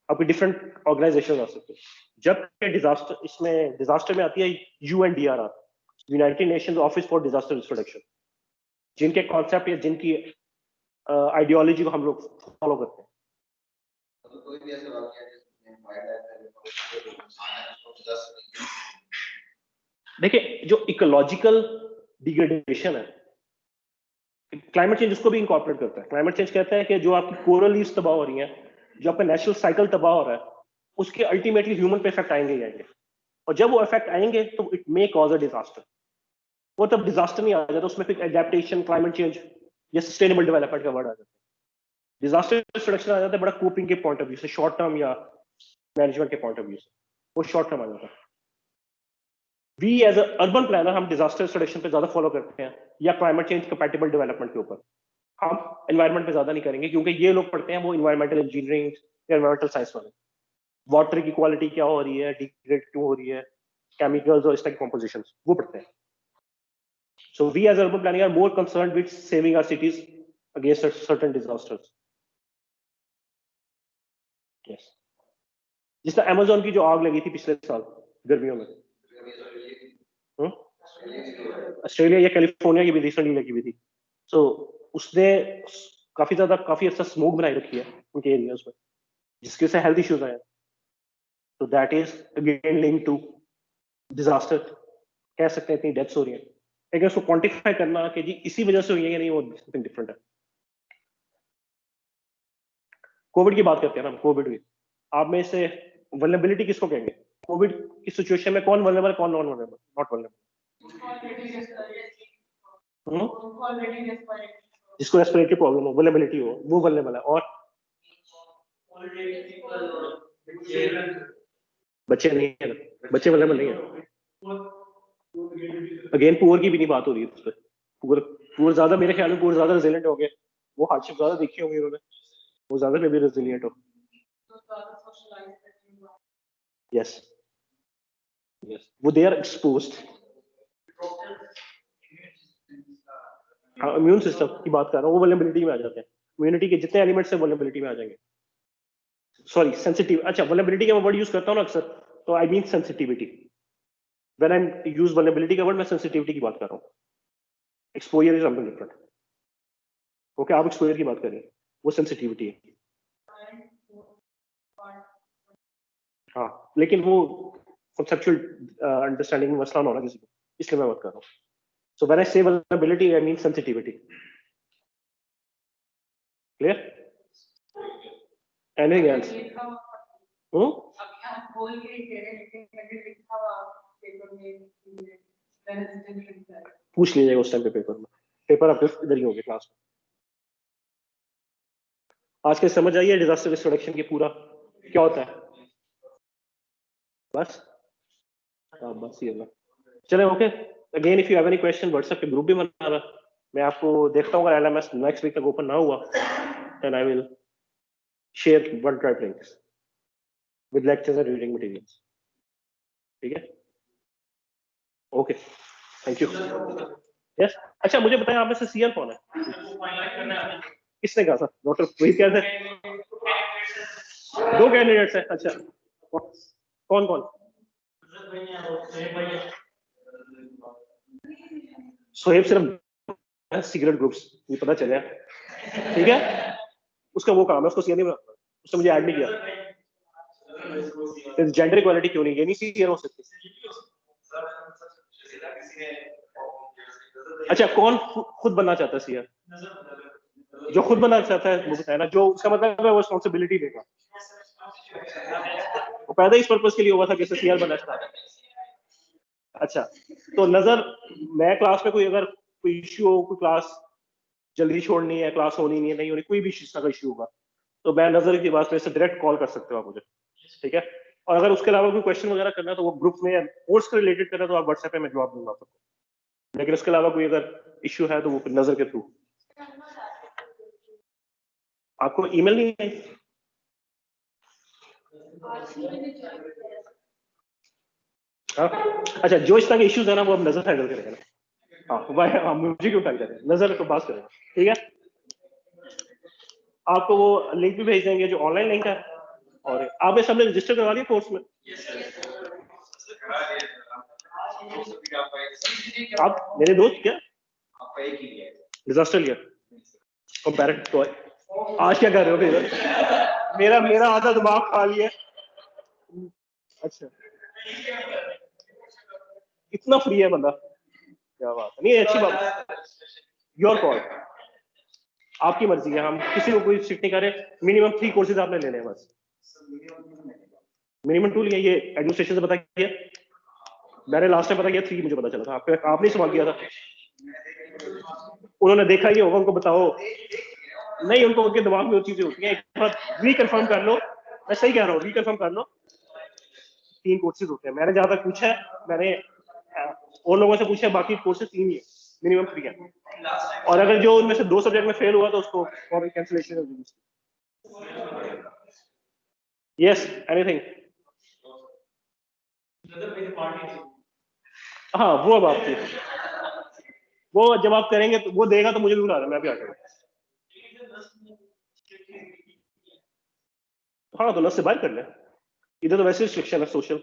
आपकी डिफरेंट ऑर्गेनाइजेशन आ सकते हैं. जब डिजास्टर में आती है UNDRR, United Nations office for disaster risk reduction, जिनके कॉन्सेप्ट या जिनकी आइडियोलॉजी को हम लोग फॉलो करते हैं. तो कोई भी ऐसा वाकया जिसमें वाइल्ड लाइफ का नुकसान है उसको बता सकते हैं? देखिए, जो इकोलॉजिकल डिग्रेडेशन है, क्लाइमेट चेंज उसको भी इंकॉर्पोरेट करता है. क्लाइमेट चेंज कहता है कि जो आपकी कोरल रीफ्स तबाह हो रही हैं, जो आपका नेचुरल साइकिल तबाह हो रहा है, उसके अल्टीमेटली ह्यूमन पे इफेक्ट आएंगे ही आएंगे. और जब वो इफेक्ट आएंगे तो it may cause a disaster. वो तब डिजास्टर नहीं आ जाता, उसमें फिर एडेप्टेशन, क्लाइमेट चेंज या सस्टेनेबल डेवलपमेंट का वर्ड आ जाता है. डिजास्टर रिडक्शन आ जाता है बड़ा कोपिंग के पॉइंट ऑफ व्यू से, शॉर्ट टर्म या मैनेजमेंट के पॉइंट ऑफ व्यू से, वो शॉर्ट टर्म आ जाता है. वी एज अर्बन प्लानर हम डिजास्टर रिडक्शन पे ज्यादा फॉलो करते हैं, या क्लाइमेट चेंज कंपैटिबल डेवलपमेंट के ऊपर. हम एनवायरमेंट पे ज्यादा नहीं करेंगे, क्योंकि ये लोग पढ़ते हैं वो इन्वायरमेंटल इंजीनियरिंग या एनवायरमेंटल साइंस वाले. वाटर की क्वालिटी क्या हो रही है, डिग्रेड क्यों हो रही है, केमिकल्स और इस टाइप कॉम्पोजिशंस, वो पढ़ते हैं. So we as urban planning are more concerned with saving our cities against certain disasters. Yes, जिस तरह अमेजोन की जो आग लगी थी पिछले साल गर्मियों में, ऑस्ट्रेलिया या कैलिफोर्निया की भी रिसेंटली लगी हुई थी। सो उसने काफी अच्छा स्मोक बनाई रखी है उनके एरियाज में, जिसकी वजह से हेल्थ इश्यूज आए। तो that is again link to disaster, कह सकते हैं इतनी डेथ्स हो रही हैं, लेकिन उसको क्वांटिफाई करना कि जी इसी वजह से हुई है या नहीं, वो समथिंग डिफरेंट है। कोविड की बात करते हैं ना, कोविड हुई, आप में से वल्नरेबिलिटी किसको कहेंगे? कोविड की सिचुएशन में कौन वल्नरेबल, कौन नॉन वल्नरेबल? Not vulnerable. जिसको रेस्पिरेटरी प्रॉब्लम हो, वल्नरेबिलिटी हो, वो वल्नरेबल है। और बच्चे नहीं है ना, बच्चे वल्नरेबल नहीं है। अगेन पुअर की भी नहीं बात हो रही है उस पर। पुअर ज्यादा, मेरे ख्याल में पुअर ज्यादा रेजिलिएंट हो गए, वो हार्डशिप ज्यादा देखी होंगी उन्होंने, वो ज्यादा मे बी रेजिलिएंट हो। यस यस, वो दे आर एक्सपोज्ड। हाँ, इम्यून सिस्टम की बात कर रहा हूँ, वो वल्नरेबिलिटी में आ जाते हैं। इम्यूनिटी के जितने एलिमेंट्स है वल्नरेबिलिटी में आ जाएंगे। सॉरी, सेंसिटिव, अच्छा वल्नरेबिलिटी का मैं वर्ड यूज करता हूँ ना अक्सर, तो I mean sensitivity. When I use vulnerability का वर्ड, मैं सेंसिटिविटी की बात कर रहा हूँ। Exposure is something different. Okay, आप एक्सपोजर की बात कर रहे हैं, वो सेंसिटिविटी है। हाँ, लेकिन वो conceptual अंडरस्टैंडिंग में मसला ना होना किसी को, इसलिए मैं बात कर रहा हूँ। So when I say vulnerability, I mean sensitivity. Clear? Anything else? पूछ लीजिएगा उस टाइम पे पेपर में, पेपर आपके इधर ही होंगे क्लास में। आज के समझ आइए डिजास्टर रिस्क रिडक्शन की पूरा क्या होता है? बस हाँ, बस ये ना। चले, okay. Again if you have any question, WhatsApp पे ग्रुप भी बना रहा, मैं आपको देखता हूँ अगर एलएमएस नेक्स्ट वीक तक ओपन ना हुआ, then I will share OneDrive links with lectures and reading materials. ठीक है, ओके, थैंक यू। यस, अच्छा मुझे बताएं आप में से सीएल कौन है? किसने कहा था? डॉक्टर वही कह रहे? 2 कैंडिडेट्स हैं, अच्छा कौन कौन? सोहेब सिर्फ सीक्रेट ग्रुप्स, ये पता चला, ठीक है, उसका वो काम है, उसको सीएल नहीं बनाता, उसने मुझे ऐड नहीं किया। जेंडर इक्वालिटी क्यों नहीं, ये नहीं सीएल हो सकती? अच्छा, कौन खुद बनना चाहता है सीएल? जो खुद बनना चाहता है वो बताया ना, जो उसका मतलब है वो रिस्पॉन्सिबिलिटी देगा। वो पैदा इस पर्पस के लिए हुआ था कि सीएल बनना चाहता है। अच्छा, तो नजर, मैं क्लास में कोई अगर कोई इश्यू हो, कोई क्लास जल्दी छोड़नी है, क्लास होनी नहीं होनी, कोई भी चीज का इश्यू होगा, तो मैं नजर की बात से डायरेक्ट कॉल कर सकते हो आप मुझे, ठीक है। और अगर उसके अलावा कोई क्वेश्चन वगैरह करना है तो वो ग्रुप में कोर्स से रिलेटेड करना, तो आप व्हाट्सएप पे मैं जवाब दूंगा आपको। लेकिन उसके अलावा कोई अगर इश्यू है तो वो फिर नजर के थ्रू। आपको ईमेल नहीं आई? हाँ, अच्छा, जो इस तरह के इश्यूज है ना वो अब नजर हैंडल करेगा ना। हाँ, मुझे क्यों उठाई करें, नजर को बात करेगा, ठीक है। आपको वो लिंक भी भेज देंगे जो ऑनलाइन लिंक है, और आपने सबने रजिस्टर करवा लिया कोर्स में? आप मेरे दोस्त क्या डिजास्टर लिया कंपैरेटिव तो आज क्या कर रहे हो फिर? मेरा आधा दिमाग खा लिया। अच्छा, इतना फ्री है बंदा, क्या बात है। नहीं, अच्छी बात, योर कॉल, आपकी मर्जी है, हम किसी को कोई स्ट्रिक्ट नहीं कर रहे। मिनिमम 3 कोर्सेज आपने लेने हैं बस। मिनिमम 2 लिया, ये एडमिनिस्ट्रेशन से पता किया मैंने, लास्ट टाइम पता किया 3 मुझे पता चला था, आपने सवाल किया था, उन्होंने देखा ही होगा, उनको बताओ नहीं, उनको उनके दिमाग में वो चीजें होती हैं। एक बार रिकन्फर्म कर लो, मैं सही कह रहा हूँ, रिकन्फर्म कर लो। 3 कोर्सेज होते हैं, मैंने जहां तक पूछा है, मैंने और लोगों से पूछा, बाकी कोर्सेज 3 ही है, मिनिमम 3 है। और अगर जो उनमें से 2 सब्जेक्ट में फेल हुआ तो उसको कैंसिलेशन। Yes, anything. हाँ, वो अब आपकी, वो जब आप करेंगे तो वो देगा तो मुझे भी बुला रहा, मैं भी आ जाऊंगा। हाँ तो नस से बाहर कर लें, इधर तो वैसे रिस्ट्रिक्शन है सोशल।